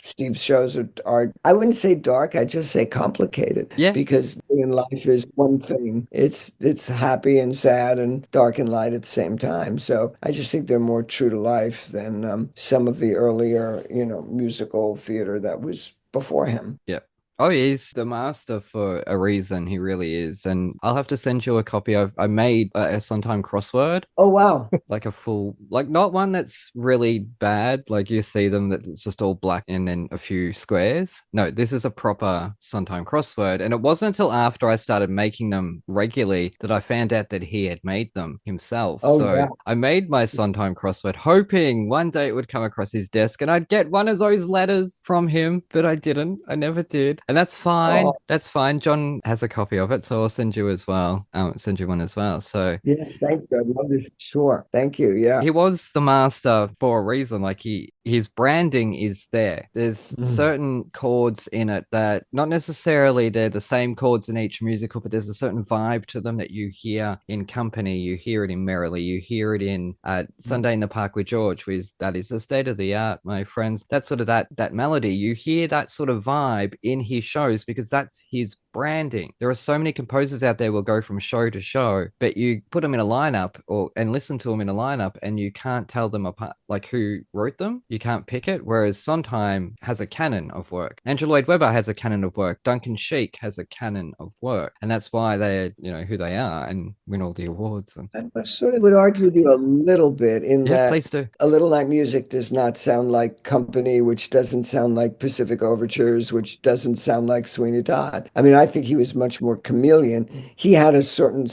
Steve's shows are, I wouldn't say dark, I'd just say complicated. Yeah. Because in life is one thing. It's happy and sad and dark and light at the same time. So I just think they're more true to life than some of the earlier, musical theater that was before him. Yeah. Oh, he's the master for a reason. He really is. And I'll have to send you a copy. I made a Sondheim crossword. Oh, wow. Like a full, like not one that's really bad. Like you see them that it's just all black and then a few squares. No, this is a proper Sondheim crossword. And it wasn't until after I started making them regularly that I found out that he had made them himself. Oh, so yeah. I made my Sondheim crossword hoping one day it would come across his desk and I'd get one of those letters from him, but I didn't. I never did. And that's fine. Oh. That's fine. John has a copy of it, so I'll send you as well. Send you one as well. So Yes, thank you. I love this. Sure. Thank you. Yeah. he was the master for a reason. Like his branding is there. There's certain chords in it that not necessarily they're the same chords in each musical, but there's a certain vibe to them that you hear in Company, you hear it in Merrily, you hear it in Sunday in the Park with George, that is the state of the art, my friends. That's sort of that melody. You hear that sort of vibe in his shows because that's his branding. There are so many composers out there will go from show to show, but you put them in a lineup and listen to them in a lineup and you can't tell them apart, like who wrote them. You can't pick it. Whereas Sondheim has a canon of work. Andrew Lloyd Webber has a canon of work. Duncan Sheik has a canon of work. And that's why they're, who they are and win all the awards. I sort of would argue with you a little bit in that please do. A Little Night Music does not sound like Company, which doesn't sound like Pacific Overtures, which doesn't sound like Sweeney Todd. I mean, I think he was much more chameleon. He had a certain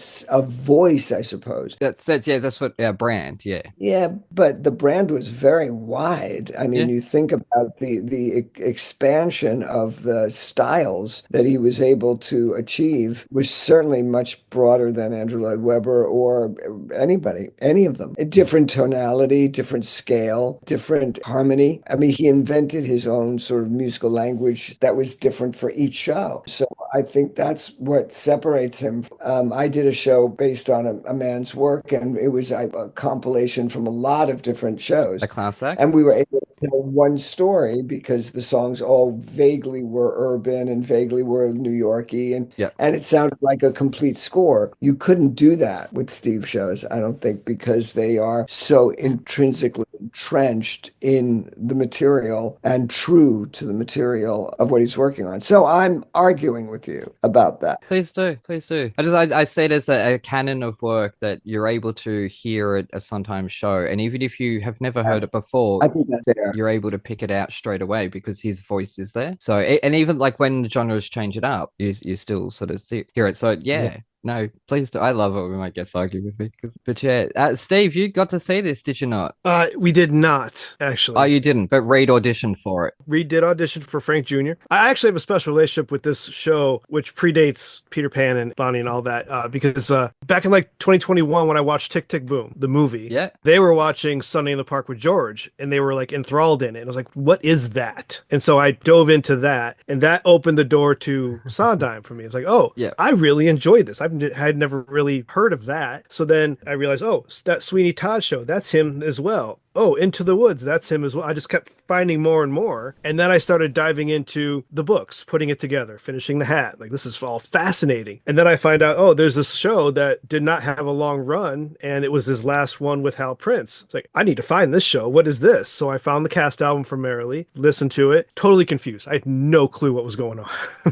voice, I suppose. That's what our brand, yeah. Yeah, but the brand was very wide. I mean, you think about the expansion of the styles that he was able to achieve was certainly much broader than Andrew Lloyd Webber or anybody, any of them. A different tonality, different scale, different harmony. I mean, he invented his own sort of musical language that was different for each show. So I think that's what separates him. I did a show based on a man's work, and it was a compilation from a lot of different shows. A class act. And we were able to tell one story because the songs all vaguely were urban and vaguely were New Yorky, and it sounded like a complete score. You couldn't do that with Steve shows, I don't think, because they are so intrinsically entrenched in the material and true to the material of what he's working on. So I'm arguing with you about that. Please do. I say it as a canon of work that you're able to hear at a Sondheim show, and even if you have never heard it before, I think that's fair. You're able to pick it out straight away because his voice is there. So, and even like when the genres change it up, you still sort of hear it. So yeah. No, please do. I love it when my guests argue with me. But yeah, Steve, you got to see this, did you not? We did not, actually. Oh, you didn't, but Reed auditioned for it. Reed did audition for Frank Jr. I actually have a special relationship with this show, which predates Peter Pan and Bonnie and all that, because back in like 2021, when I watched Tick, Tick, Boom, the movie, they were watching Sunday in the Park with George, and they were like enthralled in it. And I was like, what is that? And so I dove into that, and that opened the door to Sondheim for me. It's like, oh, I really enjoyed this. I had never really heard of that. So then I realized, oh, that Sweeney Todd show, that's him as well. oh, Into the Woods, that's him as well. I just kept finding more and more. And then I started diving into the books, putting it together, finishing The Hat. Like, this is all fascinating. And then I find out, oh, there's this show that did not have a long run, and it was his last one with Hal Prince. It's like, I need to find this show. What is this? So I found the cast album from Merrily, listened to it, totally confused. I had no clue what was going on.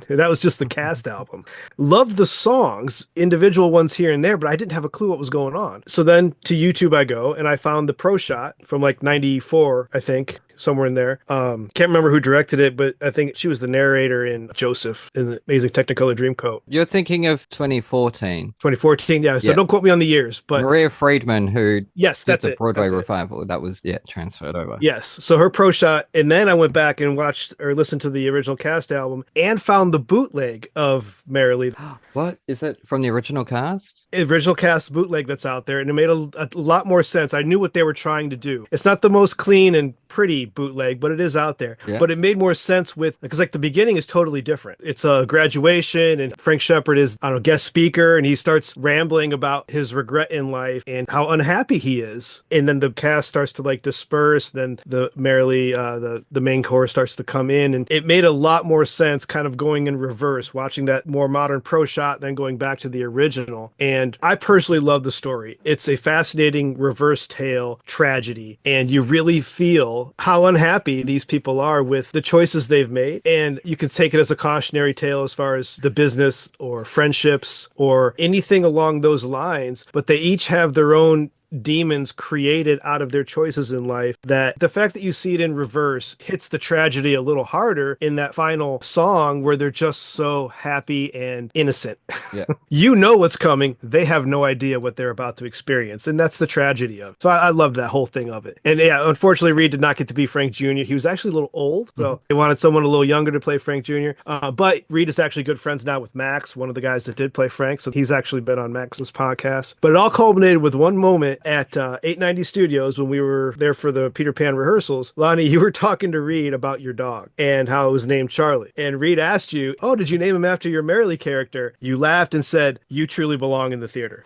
That was just the cast album. Loved the songs, individual ones here and there, but I didn't have a clue what was going on. So then to YouTube I go, and I found the pro shot from like 94, I think, somewhere in there. Can't remember who directed it, but I think she was the narrator in Joseph in the Amazing Technicolor Dreamcoat. You're thinking of 2014. 2014, yeah. So Yeah. don't quote me on the years, but Maria Friedman, who yes, did that's the it. Broadway That's it. revival, that was transferred over. Yes. So her pro shot, and then I went back and watched or listened to the original cast album and found the bootleg of Merrily. What is it from the original cast? Original cast bootleg that's out there, and it made a lot more sense. I knew what they were trying to do. It's not the most clean and pretty bootleg, but it is out there. Yeah. But it made more sense with, because like the beginning is totally different. It's a graduation, and Frank Shepherd is, I don't know, guest speaker, and he starts rambling about his regret in life and how unhappy he is. And then the cast starts to like disperse. Then the Merrily, the main chorus starts to come in, and it made a lot more sense kind of going in reverse, watching that more modern pro shot, then going back to the original. And I personally love the story. It's a fascinating reverse tale tragedy, and you really feel how unhappy these people are with the choices they've made. And you can take it as a cautionary tale as far as the business or friendships or anything along those lines, but they each have their own demons created out of their choices in life, that the fact that you see it in reverse hits the tragedy a little harder in that final song where they're just so happy and innocent. Yeah. You know what's coming. They have no idea what they're about to experience. And that's the tragedy of it. So I loved that whole thing of it. And yeah, unfortunately, Reed did not get to be Frank Jr. He was actually a little old. So they wanted someone a little younger to play Frank Jr. But Reed is actually good friends now with Max, one of the guys that did play Frank. So he's actually been on Max's podcast. But it all culminated with one moment at 890 Studios when we were there for the Peter Pan rehearsals. Lonnie, you were talking to Reed about your dog and how it was named Charlie. And Reed asked you, oh, did you name him after your Merrily character? You laughed and said, you truly belong in the theater.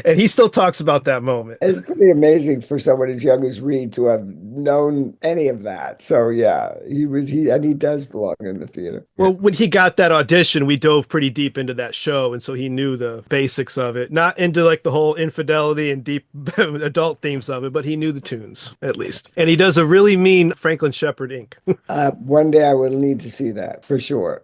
And he still talks about that moment. It's pretty amazing for someone as young as Reed to have known any of that. So yeah, he does belong in the theater. Well, when he got that audition, we dove pretty deep into that show, and so he knew the basics of it. Not into like the whole infidelity and deep adult themes of it, but he knew the tunes at least. And he does a really mean Franklin Shepherd Inc. One day I will need to see that for sure,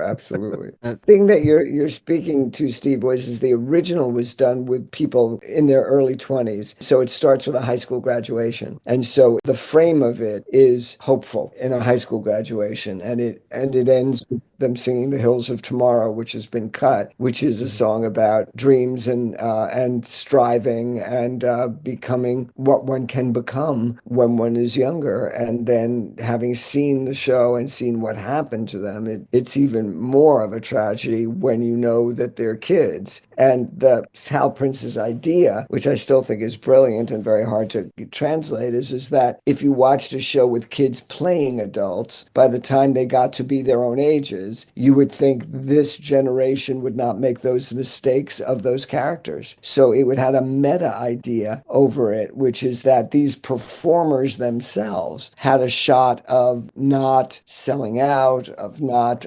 absolutely. The thing that you're speaking to, Steve, is the original was done with people in their early 20s. So it starts with a high school graduation. And so the frame of it is hopeful in a high school graduation. And it ends with them singing The Hills of Tomorrow, which has been cut, which is a song about dreams and striving and becoming what one can become when one is younger. And then having seen the show and seen what happened to them, it's even more of a tragedy when you know that they're kids. And the Hal Prince's idea, which I still think is brilliant and very hard to translate, is that if you watched a show with kids playing adults, by the time they got to be their own ages, you would think this generation would not make those mistakes of those characters. So it would have a meta idea over it, which is that these performers themselves had a shot of not selling out, of not,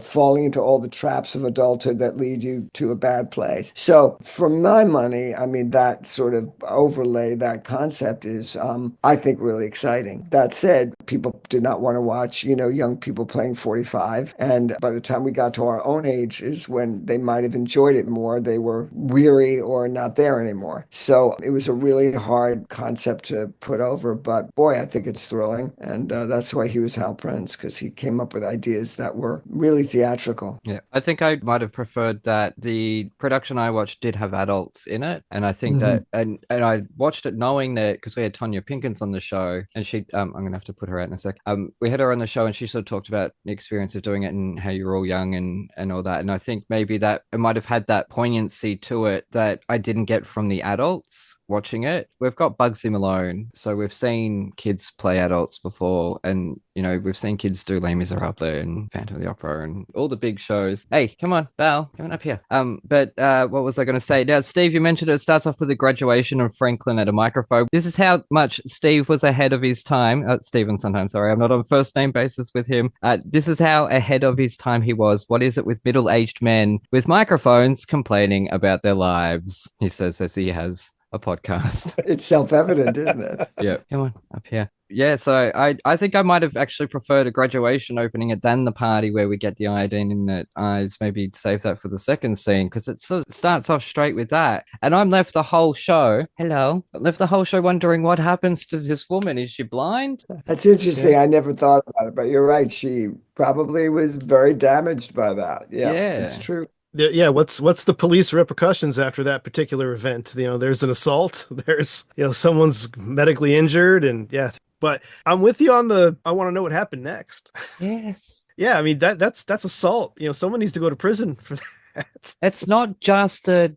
falling into all the traps of adulthood that lead you to a bad place. So for my money, I mean, that sort of overlay, that concept is, I think, really exciting. That said, people did not want to watch, young people playing 45. And by the time we got to our own age is when they might have enjoyed it more. They were weary or not there anymore. So it was a really hard concept to put over. But boy, I think it's thrilling. And that's why he was Hal Prince, because he came up with ideas that were really theatrical. Yeah, I think I might have preferred that the production I watched did have adults in it. And I think that, and I watched it knowing that, because we had Tonya Pinkins on the show, and she, I'm going to have to put her out in a sec. We had her on the show, and she sort of talked about the experience of doing it and how you're all young and all that. And I think maybe that it might have had that poignancy to it that I didn't get from the adults watching it. We've got Bugsy Malone, so we've seen kids play adults before, and You know, we've seen kids do Les Miserables and Phantom of the Opera and all the big shows. Hey, come on, Val, come on up here. But what was I going to say? Now, Steve, you mentioned it starts off with the graduation of Franklin at a microphone. This is how much Steve was ahead of his time. Stephen Sondheim, sorry, I'm not on first name basis with him. This is how ahead of his time he was. What is it with middle-aged men with microphones complaining about their lives? He says as he has a podcast. It's self-evident, isn't it? Yeah, come on up here. Yeah, so I think I might have actually preferred a graduation opening it than the party where we get the iodine in the eyes. Maybe save that for the second scene because it sort of starts off straight with that. And I'm left the whole show. Hello. Left the whole show wondering what happens to this woman. Is she blind? That's interesting. I never thought about it, but you're right. She probably was very damaged by that. Yeah, it's true. Yeah, what's the police repercussions after that particular event? You know, there's an assault, there's, you know, someone's medically injured, and yeah. But I'm with you on I want to know what happened next. Yes. Yeah, I mean that's assault. You know, someone needs to go to prison for that. It's not just a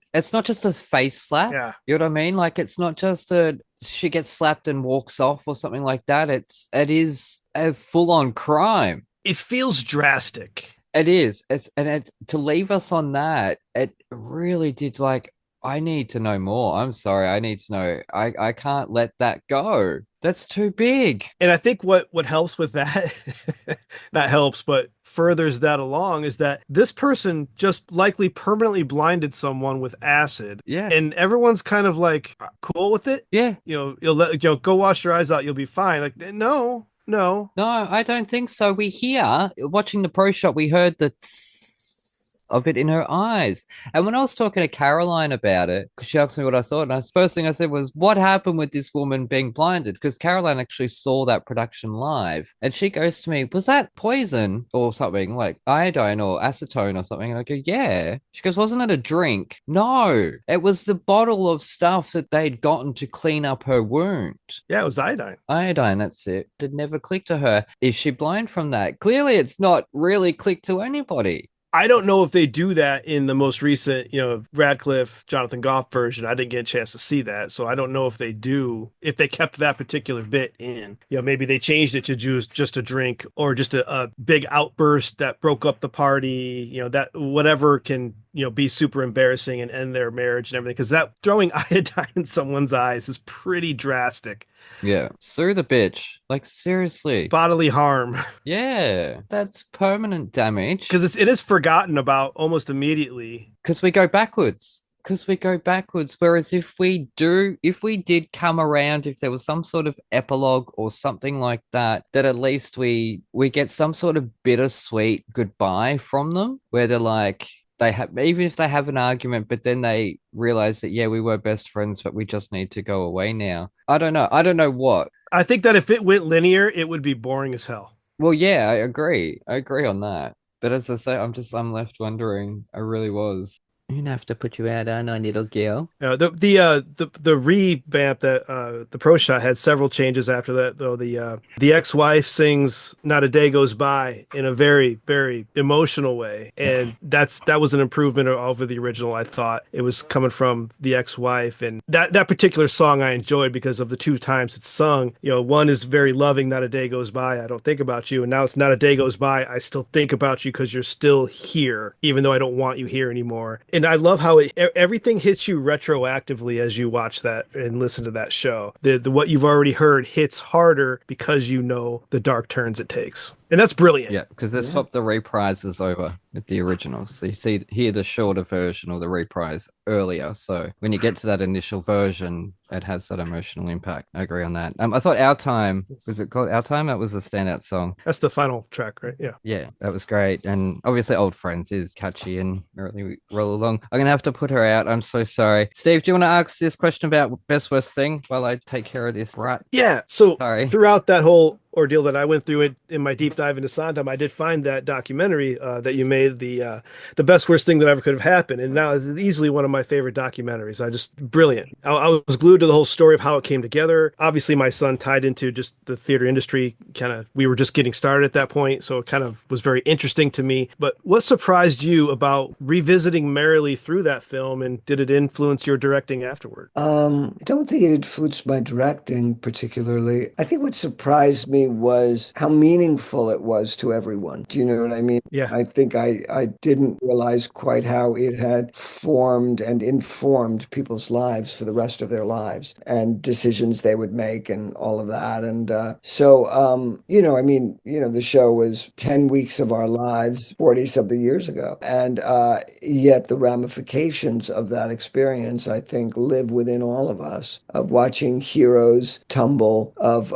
face slap. Yeah. You know what I mean? Like it's not just she gets slapped and walks off or something like that. It is a full-on crime. It feels drastic. It is. It's to leave us on that, it really did like I need to know more. I'm sorry, I need to know. I can't let that go. That's too big. And I think what helps with that, not helps, but furthers that along is that this person just likely permanently blinded someone with acid. Yeah. And everyone's kind of like cool with it. Yeah. You know, go wash your eyes out, you'll be fine. Like, no. No, I don't think so. We hear, watching the pro shot, we heard the of it in her eyes. And when I was talking to Caroline about it, because she asked me what I thought, and first thing I said was, what happened with this woman being blinded? Because Caroline actually saw that production live. And she goes to me, was that poison or something, like iodine or acetone or something? And I go, yeah. She goes, wasn't it a drink? No, it was the bottle of stuff that they'd gotten to clean up her wound. Yeah, it was iodine. Iodine, that's it. It never clicked to her. Is she blind from that? Clearly, it's not really clicked to anybody. I don't know if they do that in the most recent, you know, Radcliffe, Jonathan Goff version. I didn't get a chance to see that. So I don't know if they do, if they kept that particular bit in. You know, maybe they changed it to just a drink or just a big outburst that broke up the party, you know, that whatever can, you know, be super embarrassing and end their marriage and everything. Because that throwing iodine in someone's eyes is pretty drastic. Yeah. Sue the bitch. Like, seriously. Bodily harm. Yeah. That's permanent damage. Because it is forgotten about almost immediately. Because we go backwards. Whereas if we did come around, if there was some sort of epilogue or something like that, that at least we get some sort of bittersweet goodbye from them, where they're like, even if they have an argument, but then they realize that, yeah, we were best friends, but we just need to go away now. I don't know what. I think that if it went linear, it would be boring as hell. Well, yeah, I agree on that. But as I say, I'm left wondering. I really was. You're gonna have to put you out on a little girl. The revamp that the pro shot had several changes after that, though. The ex-wife sings "Not a Day Goes By" in a very, very emotional way, and that was an improvement over the original. I thought it was coming from the ex-wife, and that particular song I enjoyed because of the two times it's sung. You know, one is very loving, "Not a day goes by, I don't think about you," and now it's "Not a day goes by, I still think about you because you're still here, even though I don't want you here anymore." And I love how everything hits you retroactively as you watch that and listen to that show. The what you've already heard hits harder because you know the dark turns it takes. And that's brilliant. Yeah, because they swapped the reprises over with the originals. So you hear the shorter version or the reprise earlier. So when you get to that initial version, it has that emotional impact. I agree on that. I thought Our Time, was it called Our Time? That was a standout song. That's the final track, right? Yeah. Yeah, that was great. And obviously Old Friends is catchy and Merrily Roll Along. I'm going to have to put her out. I'm so sorry. Steve, do you want to ask this question about best worst thing while I take care of this? Right. Yeah. So throughout that whole ordeal that I went through it in my deep dive into Sondheim, I did find that documentary that you made, the best worst thing that ever could have happened, and now it's easily one of my favorite documentaries. Brilliant. I was glued to the whole story of how it came together. Obviously, my son tied into just the theater industry. We were just getting started at that point, so it kind of was very interesting to me. But what surprised you about revisiting Merrily through that film, and did it influence your directing afterward? I don't think it influenced my directing particularly. I think what surprised me me was how meaningful it was to everyone. Do you know what I mean? Yeah. I think I didn't realize quite how it had formed and informed people's lives for the rest of their lives and decisions they would make and all of that. And the show was 10 weeks of our lives 40 something years ago. And yet the ramifications of that experience, I think, live within all of us, of watching heroes tumble, of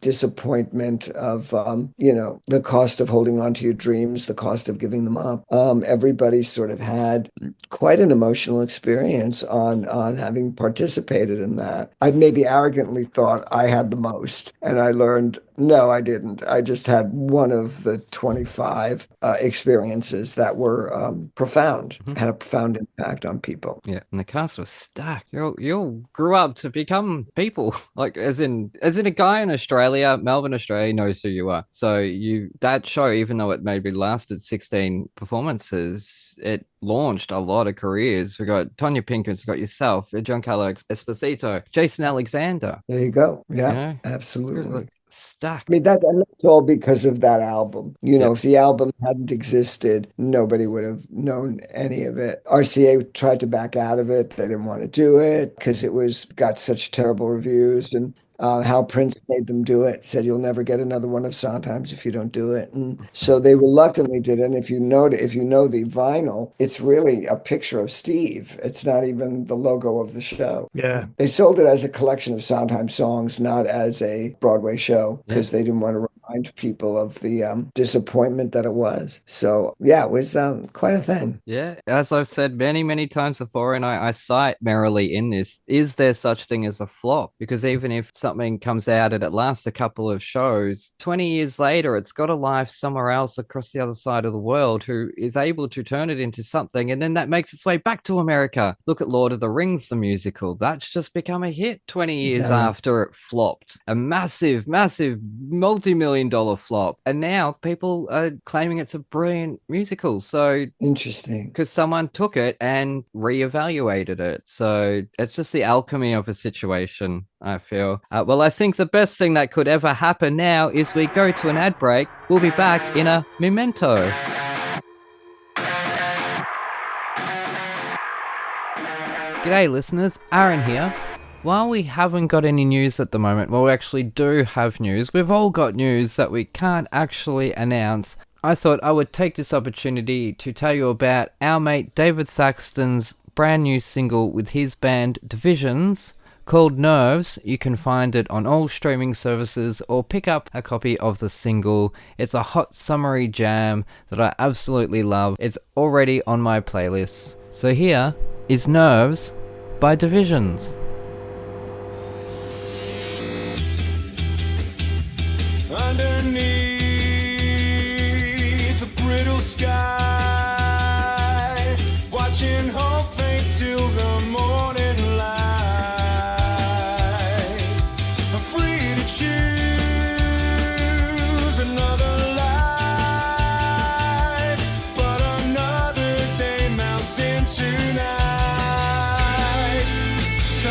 disappointment, of, the cost of holding on to your dreams, the cost of giving them up. Everybody sort of had quite an emotional experience on having participated in that. I maybe arrogantly thought I had the most, and I learned, no, I didn't. I just had one of the 25 experiences that were profound, had a profound impact on people. Yeah, and the cast was stacked. You grew up to become people. Like as in a guy in Australia, Melbourne, Australia knows who you are. So that show, even though it maybe lasted 16 performances, it launched a lot of careers. We got Tonya Pinkins, we got yourself, Giancarlo Esposito, Jason Alexander. There you go. Yeah, You know? absolutely. Stacked. I mean, that's all because of that album. If the album hadn't existed, nobody would have known any of it. RCA tried to back out of it. They didn't want to do it because it got such terrible reviews. And Hal Prince made them do it, said you'll never get another one of Sondheim's if you don't do it. And so they reluctantly did it. And if you know the vinyl, it's really a picture of Steve. It's not even the logo of the show. Yeah. They sold it as a collection of Sondheim songs, not as a Broadway show, because they didn't want to remind people of the disappointment that it was. So yeah, it was quite a thing. Yeah, as I've said many, many times before, and I cite Merrily in this, is there such thing as a flop? Because even if something comes out and it lasts a couple of shows, 20 years later, it's got a life somewhere else across the other side of the world who is able to turn it into something, and then that makes its way back to America. Look at Lord of the Rings, the musical. That's just become a hit 20 years after it flopped. A massive, massive, multi-million-dollar flop. And now people are claiming it's a brilliant musical. So interesting. Because someone took it and reevaluated it. So it's just the alchemy of a situation, I feel. Well, I think the best thing that could ever happen now is we go to an ad break. We'll be back in a memento. G'day, listeners. Aaron here. While we haven't got any news at the moment, well, we actually do have news. We've all got news that we can't actually announce. I thought I would take this opportunity to tell you about our mate David Thaxton's brand new single with his band Divisions called Nerves. You can find it on all streaming services or pick up a copy of the single. It's a hot summery jam that I absolutely love. It's already on my playlist. So here is Nerves by Divisions. Underneath the brittle sky, watching hope fade till the morning light. I'm free to choose another life, but another day mounts into night. So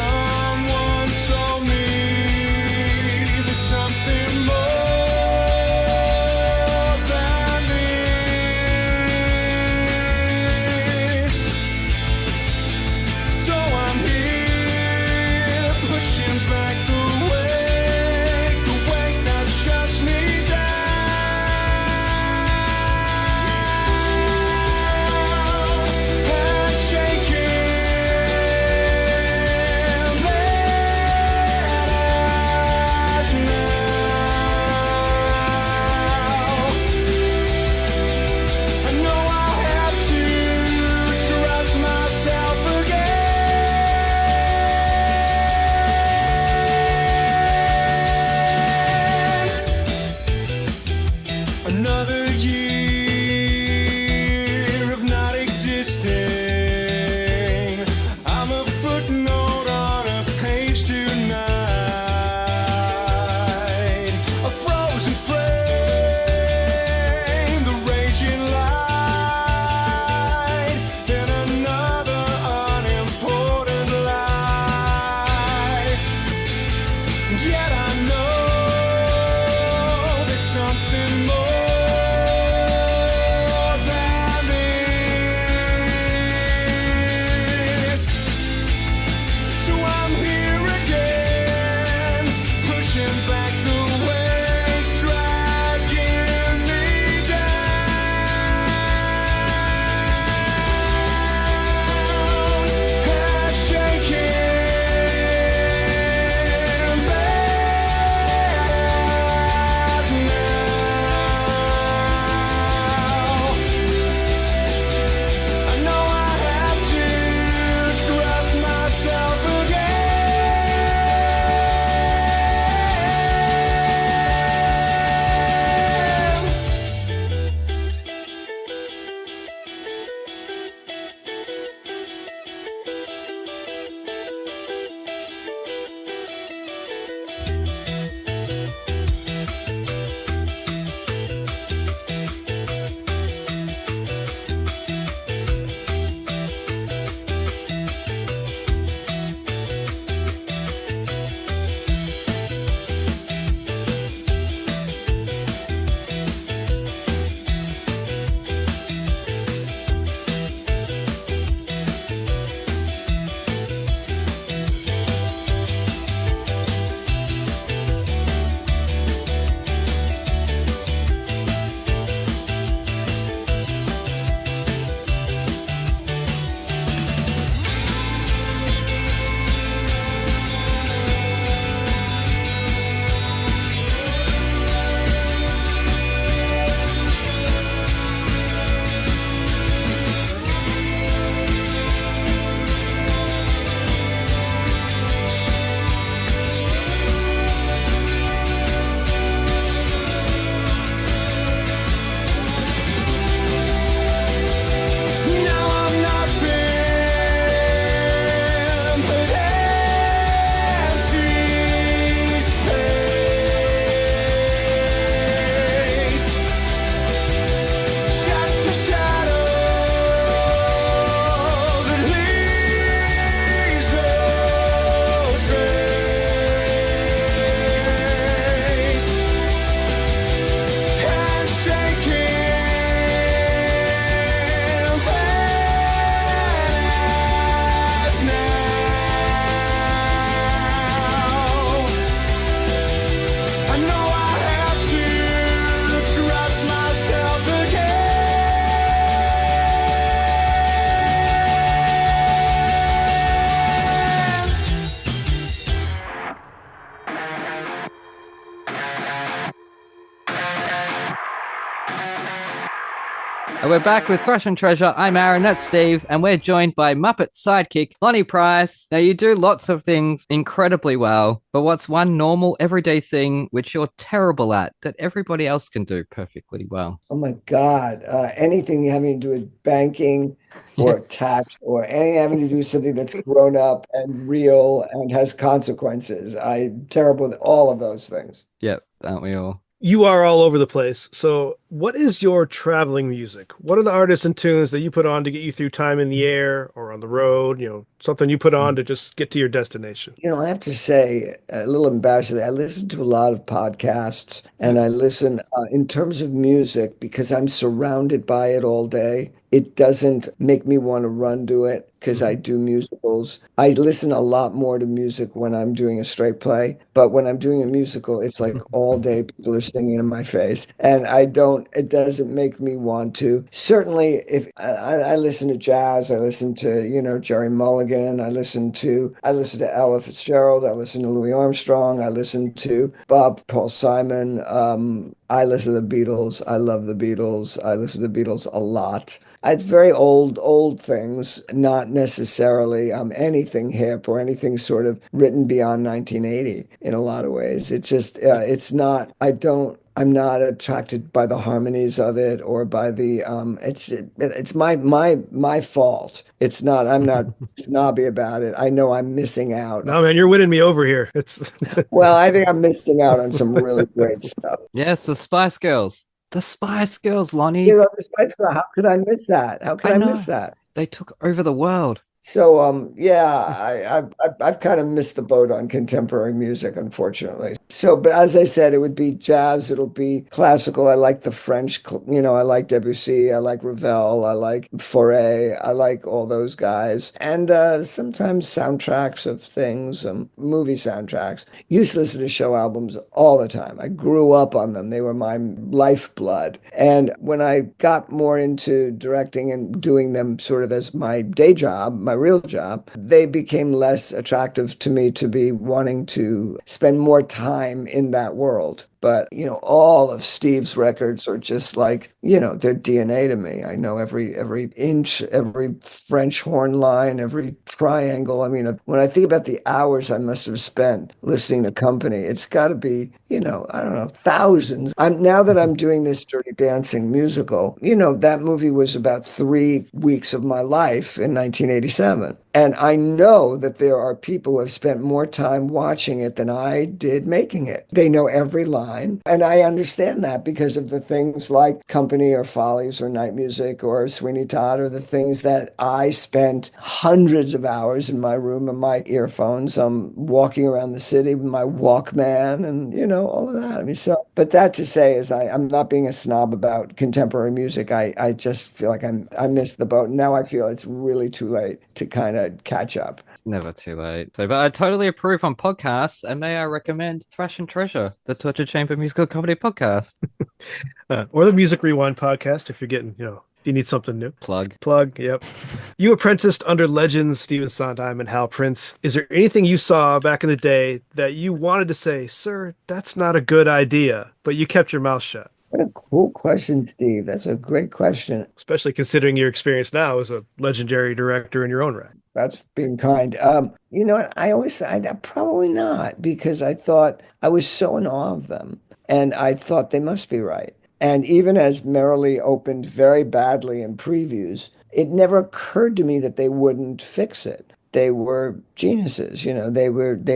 And we're back with Thrash and Treasure. I'm Aaron, that's Steve, and we're joined by Muppet sidekick Lonny Price. Now, you do lots of things incredibly well, but what's one normal, everyday thing which you're terrible at that everybody else can do perfectly well? Oh my God. Anything having to do with banking or tax or anything having to do with something that's grown up and real and has consequences. I'm terrible at all of those things. Yep, aren't we all? You are all over the place. So, what is your traveling music? What are the artists and tunes that you put on to get you through time in the air or on the road? Something you put on to just get to your destination. I have to say, a little embarrassingly, I listen to a lot of podcasts and I listen in terms of music because I'm surrounded by it all day. It doesn't make me want to run to it because I do musicals. I listen a lot more to music when I'm doing a straight play, but when I'm doing a musical, it's like all day people are singing in my face, and it doesn't make me want to. Certainly, if I listen to jazz, I listen to, Jerry Mulligan, I listen to Ella Fitzgerald, I listen to Louis Armstrong, I listen to Paul Simon, I listen to the Beatles. I love the Beatles. I listen to the Beatles a lot. It's very old things, not necessarily anything hip or anything sort of written beyond 1980 in a lot of ways. It's just, I'm not attracted by the harmonies of it or by the, it's my fault. It's not, I'm not snobby about it. I know I'm missing out. No, man, you're winning me over here. Well, I think I'm missing out on some really great stuff. Yes, the Spice Girls. The Spice Girls, Lonny. The Spice Girls, how could I miss that? How could I miss that? They took over the world. So, yeah, I've kind of missed the boat on contemporary music, unfortunately. So, but as I said, it would be jazz, it'll be classical. I like the French, I like Debussy, I like Ravel, I like Fauré, I like all those guys. And sometimes soundtracks of things, movie soundtracks. Used to listen to show albums all the time. I grew up on them. They were my lifeblood. And when I got more into directing and doing them sort of as my day job, my real job, they became less attractive to me to be wanting to spend more time in that world. But, all of Steve's records are just like, they're DNA to me. I know every inch, every French horn line, every triangle. I mean, when I think about the hours I must have spent listening to Company, it's got to be, I don't know, thousands. Now that I'm doing this Dirty Dancing musical, that movie was about 3 weeks of my life in 1987. And I know that there are people who have spent more time watching it than I did making it. They know every line. And I understand that because of the things like Company or Follies or Night Music or Sweeney Todd, or the things that I spent hundreds of hours in my room and my earphones, walking around the city with my Walkman and, all of that. I mean, but that to say is I'm not being a snob about contemporary music. I just feel like I missed the boat. Now I feel it's really too late to kind of catch up. Never too late. So, but I totally approve on podcasts, and may I recommend Thrash and Treasure, the Torture Chamber musical comedy podcast. Or the Music Rewind podcast if you're getting, if you need something new. Plug, yep. You apprenticed under legends Stephen Sondheim and Hal Prince. Is there anything you saw back in the day that you wanted to say, sir, that's not a good idea, but you kept your mouth shut? What a cool question, Steve. That's a great question. Especially considering your experience now as a legendary director in your own right. That's being kind. You know what? I always said probably not, because I thought I was so in awe of them, and I thought they must be right. And even as Merrily opened very badly in previews, it never occurred to me that they wouldn't fix it. They were geniuses, they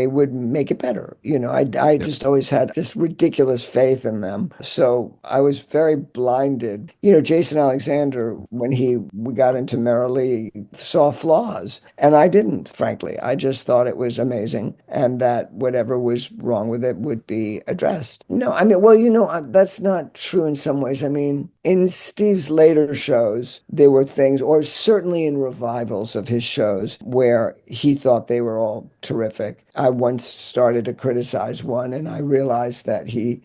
would make it better. I just always had this ridiculous faith in them. So I was very blinded. Jason Alexander, when we got into Merrily, saw flaws, and I didn't, frankly. I just thought it was amazing, and that whatever was wrong with it would be addressed. No, I mean, well, that's not true in some ways. I mean, in Steve's later shows, there were things, or certainly in revivals of his shows, where he thought they were all terrific. I once started to criticize one, and I realized that he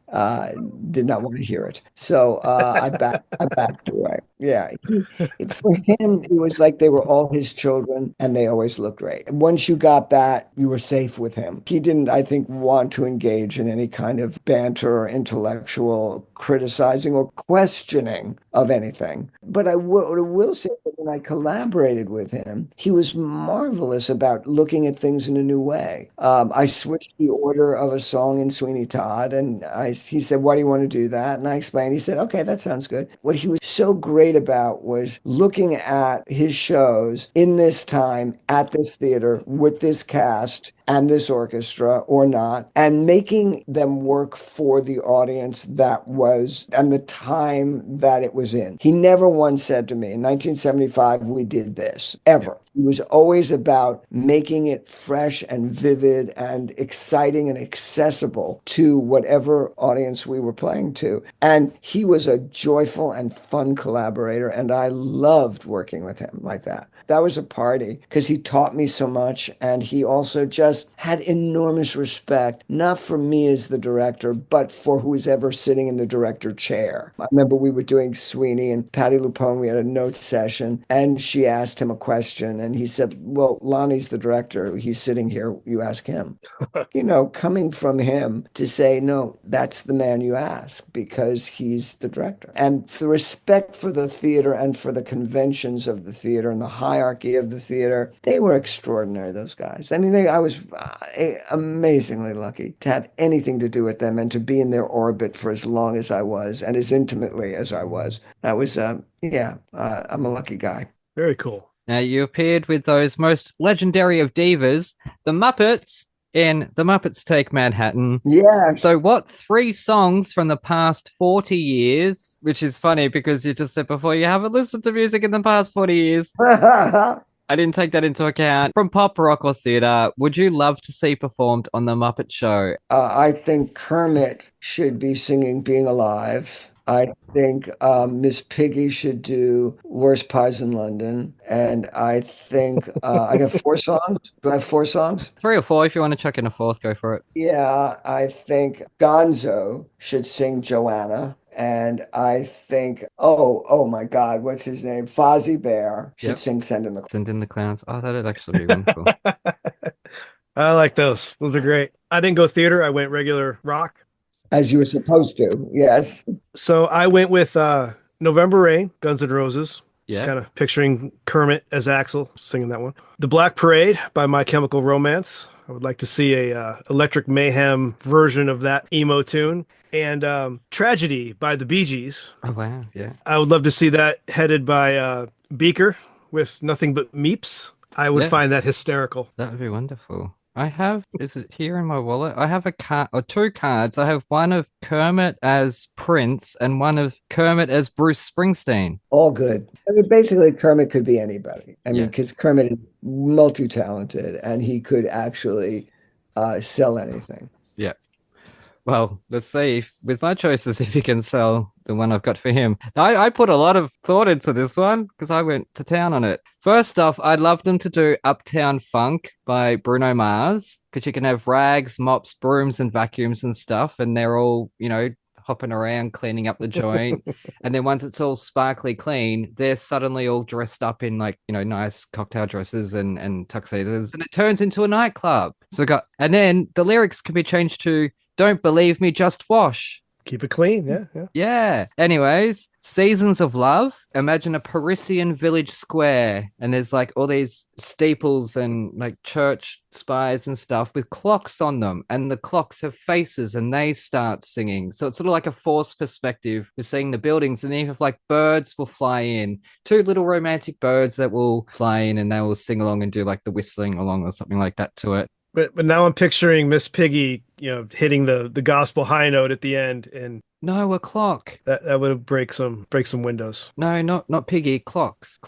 did not want to hear it. So I backed away. Yeah, for him, it was like they were all his children and they always looked great. Once you got that, you were safe with him. He didn't, I think, want to engage in any kind of banter or intellectual criticizing or questioning of anything. But I will say that when I collaborated with him, he was marvelous about looking at things in a new way. I switched the order of a song in Sweeney Todd, and he said, "Why do you want to do that?" And I explained. He said, "Okay, that sounds good." What he was so great about was looking at his shows in this time at this theater with this cast and this orchestra or not, and making them work for the audience that was and the time that it was in. He never once said to me, in 1975, we did this, ever. He was always about making it fresh and vivid and exciting and accessible to whatever audience we were playing to. And he was a joyful and fun collaborator, and I loved working with him like that. That was a party because he taught me so much, and he also just had enormous respect, not for me as the director, but for who was ever sitting in the director chair. I remember we were doing Sweeney and Patti LuPone, we had a note session, and she asked him a question, and he said, "Well, Lonnie's the director. He's sitting here. You ask him." Coming from him to say, "No, that's the man you ask because he's the director." And the respect for the theater and for the conventions of the theater and the hierarchy of the theater, they were extraordinary, those guys. I mean, I was amazingly lucky to have anything to do with them and to be in their orbit for as long as I was and as intimately as I was. That was, I'm a lucky guy. Very cool. Now, you appeared with those most legendary of divas, the Muppets, in The Muppets Take Manhattan. Yeah. So what 3 songs from the past 40 years, which is funny because you just said before you haven't listened to music in the past 40 years. I didn't take that into account. From pop, rock, or theater, would you love to see performed on The Muppet Show? I think Kermit should be singing Being Alive. I think Miss Piggy should do Worst Pies in London. And I think I got 4 songs. Do I have 4 songs? 3 or 4, if you want to chuck in a 4th, go for it. Yeah, I think Gonzo should sing Joanna. And I think, oh my God, what's his name? Fozzie Bear should sing Send in the Clowns. Send in the Clowns. Oh, that'd actually be wonderful. I like those. Those are great. I didn't go theater. I went regular rock. As you were supposed to, yes. So I went with November Rain, Guns N' Roses. Yeah. Just kind of picturing Kermit as Axl singing that one. The Black Parade by My Chemical Romance. I would like to see a Electric Mayhem version of that emo tune. And Tragedy by the Bee Gees. Oh, wow. Yeah. I would love to see that headed by Beaker with Nothing But Meeps. I would find that hysterical. That would be wonderful. Is it here in my wallet? I have a card or 2 cards. I have one of Kermit as Prince and one of Kermit as Bruce Springsteen. All good. I mean, basically, Kermit could be anybody. I mean, because Kermit is multi-talented and he could actually sell anything. Yeah. Well, let's see with my choices if he can sell the one I've got for him. I put a lot of thought into this one because I went to town on it. First off, I'd love them to do Uptown Funk by Bruno Mars because you can have rags, mops, brooms, and vacuums and stuff, and they're all, hopping around, cleaning up the joint. And then once it's all sparkly clean, they're suddenly all dressed up in nice cocktail dresses and tuxedos, and it turns into a nightclub. And then the lyrics can be changed to "Don't believe me, just wash." Keep it clean. Yeah. Anyways, Seasons of Love. Imagine a Parisian village square, and there's all these steeples and church spires and stuff with clocks on them, and the clocks have faces and they start singing. So it's sort of like a forced perspective. We're seeing the buildings, and you have birds will fly in, 2 little romantic birds that will fly in, and they will sing along and do the whistling along or something like that to it. But now I'm picturing Miss Piggy, hitting the gospel high note at the end, and no, a clock. That would break some windows. No, not Piggy. Clocks.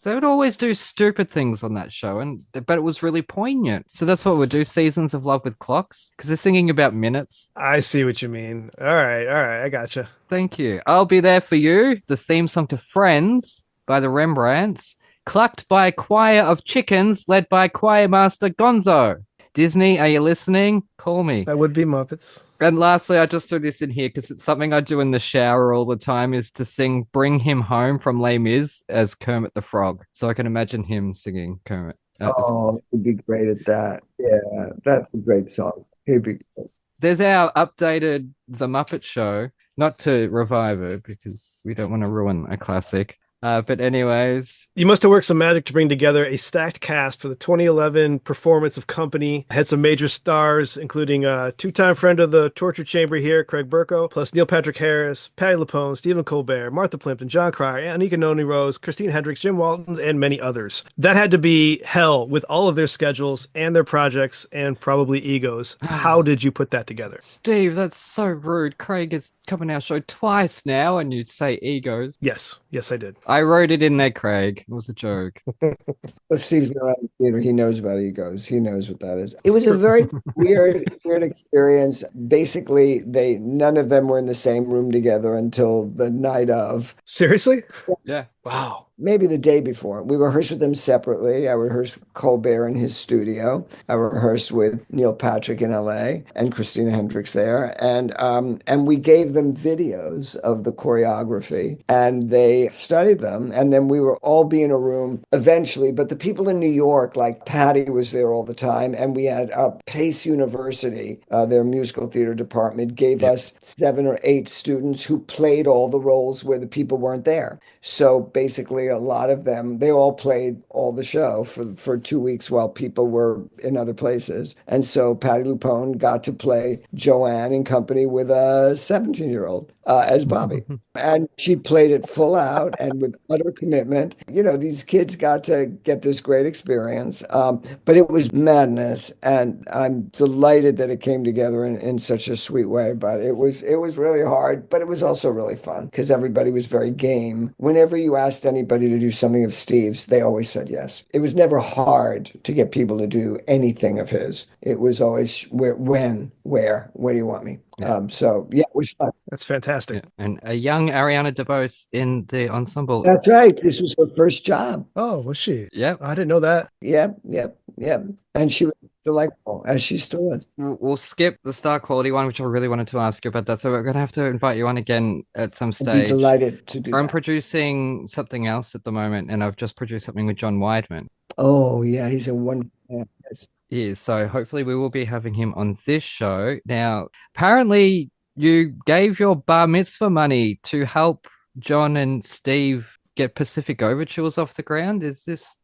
They would always do stupid things on that show, but it was really poignant. So that's what we'll do: Seasons of Love with clocks, because they're singing about minutes. I see what you mean. All right, I gotcha. Thank you. I'll Be There for You. The theme song to Friends by the Rembrandts, clucked by a choir of chickens led by choir master Gonzo. Disney, are you listening? Call me. That would be Muppets. And lastly, I just threw this in here because it's something I do in the shower all the time is to sing Bring Him Home from Les Mis as Kermit the Frog. So I can imagine him singing Kermit. Oh, he'd be great at that. Yeah, that's a great song. He'd be great. There's our updated The Muppet Show, not to revive it because we don't want to ruin a classic. But anyways, You must have worked some magic to bring together a stacked cast for the 2011 performance of Company. Had some major stars, including a two-time friend of the torture chamber here, Craig Burko, plus Neil Patrick Harris, Patti LuPone, Stephen Colbert, Martha Plimpton, John Cryer, Anika Noni Rose, Christine Hendricks, Jim Walton, and many others. That had to be hell with all of their schedules and their projects and probably egos. How did you put that together? Steve, that's so rude. Craig has come on our show twice now and you say egos. Yes, I did. I wrote it in there, Craig. It was a joke. But Steve's been around the theater. He knows about egos. He knows what that is. It was a very weird experience. Basically, none of them were in the same room together until the night of. Seriously? Yeah. Wow. Maybe the day before. We rehearsed with them separately. I rehearsed with Colbert in his studio. I rehearsed with Neil Patrick in LA and Christina Hendricks there. And we gave them videos of the choreography and they studied them. And then we were all be in a room eventually. But the people in New York, like Patty was there all the time. And we had Pace University, their musical theater department, gave us 7 or 8 students who played all the roles where the people weren't there. So basically, a lot of them, they all played all the show for 2 weeks while people were in other places. And so Patti LuPone got to play Joanne in Company with a 17-year-old as Bobby. And she played it full out and with utter commitment. You know, these kids got to get this great experience. But it was madness. And I'm delighted that it came together in such a sweet way. But it was really hard, but it was also really fun because everybody was very game. Whenever you asked anybody to do something of Steve's, they always said yes. It was never hard to get people to do anything of his. It was always where do you want me? Yeah. So yeah, it was fun. That's fantastic. Yeah. And a young Ariana DeBose in the ensemble. That's right. This was her first job. Oh, was she? Yep. I didn't know that. Yep. And she was delightful, as she still is. We'll skip the star quality one, which I really wanted to ask you about that. So we're going to have to invite you on again at some I'd be stage. delighted to do I'm that. producing something else at the moment, and I've just produced something with John Weidman. Oh, yeah, he's a wonderful man. Yes. Yeah, so hopefully we will be having him on this show. Now, apparently you gave your bar mitzvah money to help John and Steve get Pacific Overtures off the ground. Is this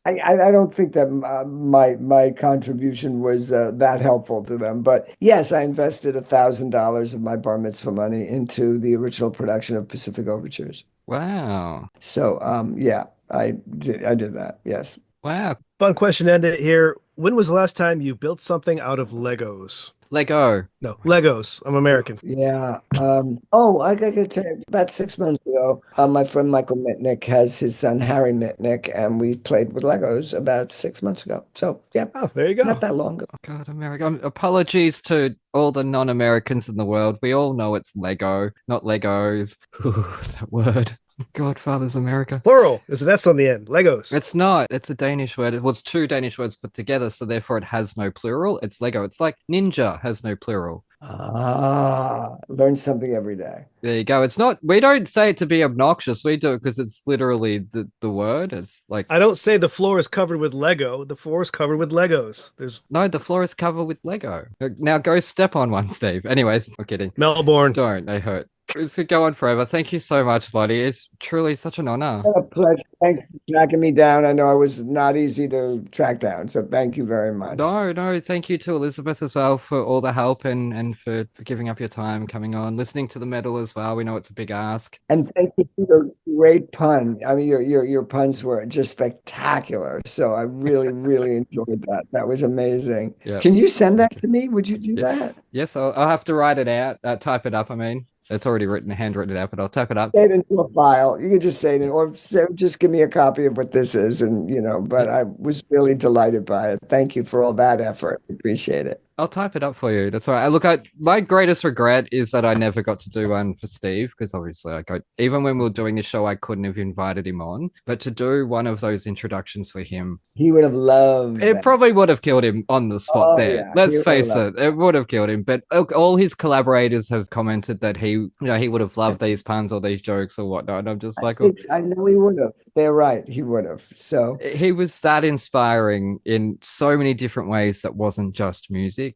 I don't think that my contribution was that helpful to them, but yes, I invested $1,000 of my bar mitzvah money into the original production of Pacific Overtures. Wow. So yeah, I did that. Yes. Wow. Fun question to end it here. When was the last time you built something out of Legos? Lego. No, Legos. I'm American. Yeah. I got to tell you, about 6 months ago, my friend Michael Mitnick has his son Harry Mitnick, and we played with Legos about 6 months ago. So yeah, Oh, there you go. not that long ago. God, America. Apologies to all the non-Americans in the world. We all know it's Lego, not Legos. Ooh, that word. Godfather's America. Plural. There's an S on the end. Legos. It's not. It's a Danish word. It was 2 Danish words put together, so therefore it has no plural. It's Lego. It's like ninja has no plural. Learn something every day. There you go. It's not. We don't say it to be obnoxious. We do it because it's literally the word. It's like I don't say the floor is covered with Lego. The floor is covered with Legos. There's no. The floor is covered with Lego. Now go step on one, Steve. Anyways, I'm kidding. Melbourne. Don't. They hurt. This could go on forever. Thank you so much, Lonny. It's truly such an honor. A pleasure. Thanks for tracking me down. I know I was not easy to track down, so thank you very much. No. Thank you to Elizabeth as well for all the help and for giving up your time, coming on, listening to the metal as well. We know it's a big ask. And thank you for your great pun. I mean, your puns were just spectacular. So I really, really enjoyed that. That was amazing. Yeah. Can you send that to me? Would you do Yes. that? Yes, I'll have to write it out, type it up. I mean, it's already written, handwritten out, but I'll type it up. Say it into a file. You could just say it, or just give me a copy of what this is, and but I was really delighted by it. Thank you for all that effort. Appreciate it. I'll type it up for you. That's all right. Look, my greatest regret is that I never got to do one for Steve because obviously even when we were doing the show, I couldn't have invited him on. But to do one of those introductions for him, He would have loved it that. probably would have killed him on the spot Oh, there. yeah. Let's He would face have it would have killed him. But all his collaborators have commented that he would have loved these puns or these jokes or whatnot. And I'm just like, I know he would have. They're right. He would have. So he was that inspiring in so many different ways that wasn't just music.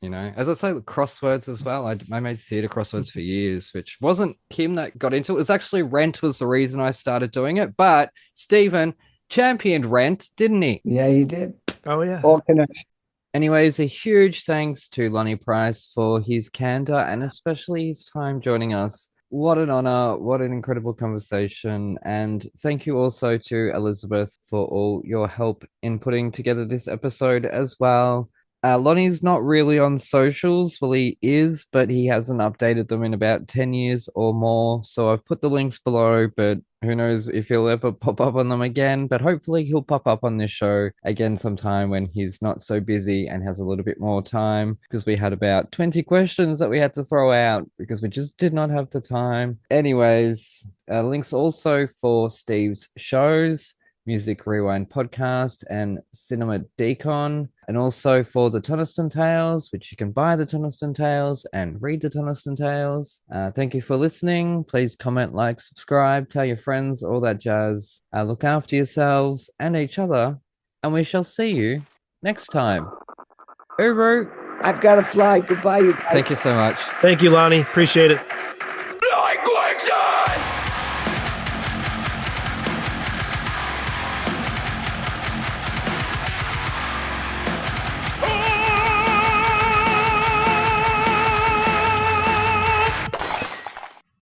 As I say, crosswords as well. I made theatre crosswords for years, which wasn't him that got into it. It was actually Rent was the reason I started doing it. But Stephen championed Rent, didn't he? yeah, he did. Oh yeah. All connection. Anyways, a huge thanks to Lonny Price for his candor and especially his time joining us. What an honor. What an incredible conversation. And thank you also to Elizabeth for all your help in putting together this episode as well. Lonnie's not really on socials. Well, he is, but he hasn't updated them in about 10 years or more. So I've put the links below, but who knows if he'll ever pop up on them again. But hopefully he'll pop up on this show again sometime when he's not so busy and has a little bit more time, because we had about 20 questions that we had to throw out because we just did not have the time. Anyways, links also for Steve's shows, Music Rewind podcast and Cinema Decon, and also for the Toniston Tales, which you can buy the Toniston Tales and read the Toniston Tales. Thank you for listening. Please comment, like, subscribe, tell your friends, all that jazz. Look after yourselves and each other, and we shall see you next time. Uru! I've got to fly. Goodbye, you guys. Thank you so much. Thank you, Lonnie. Appreciate it.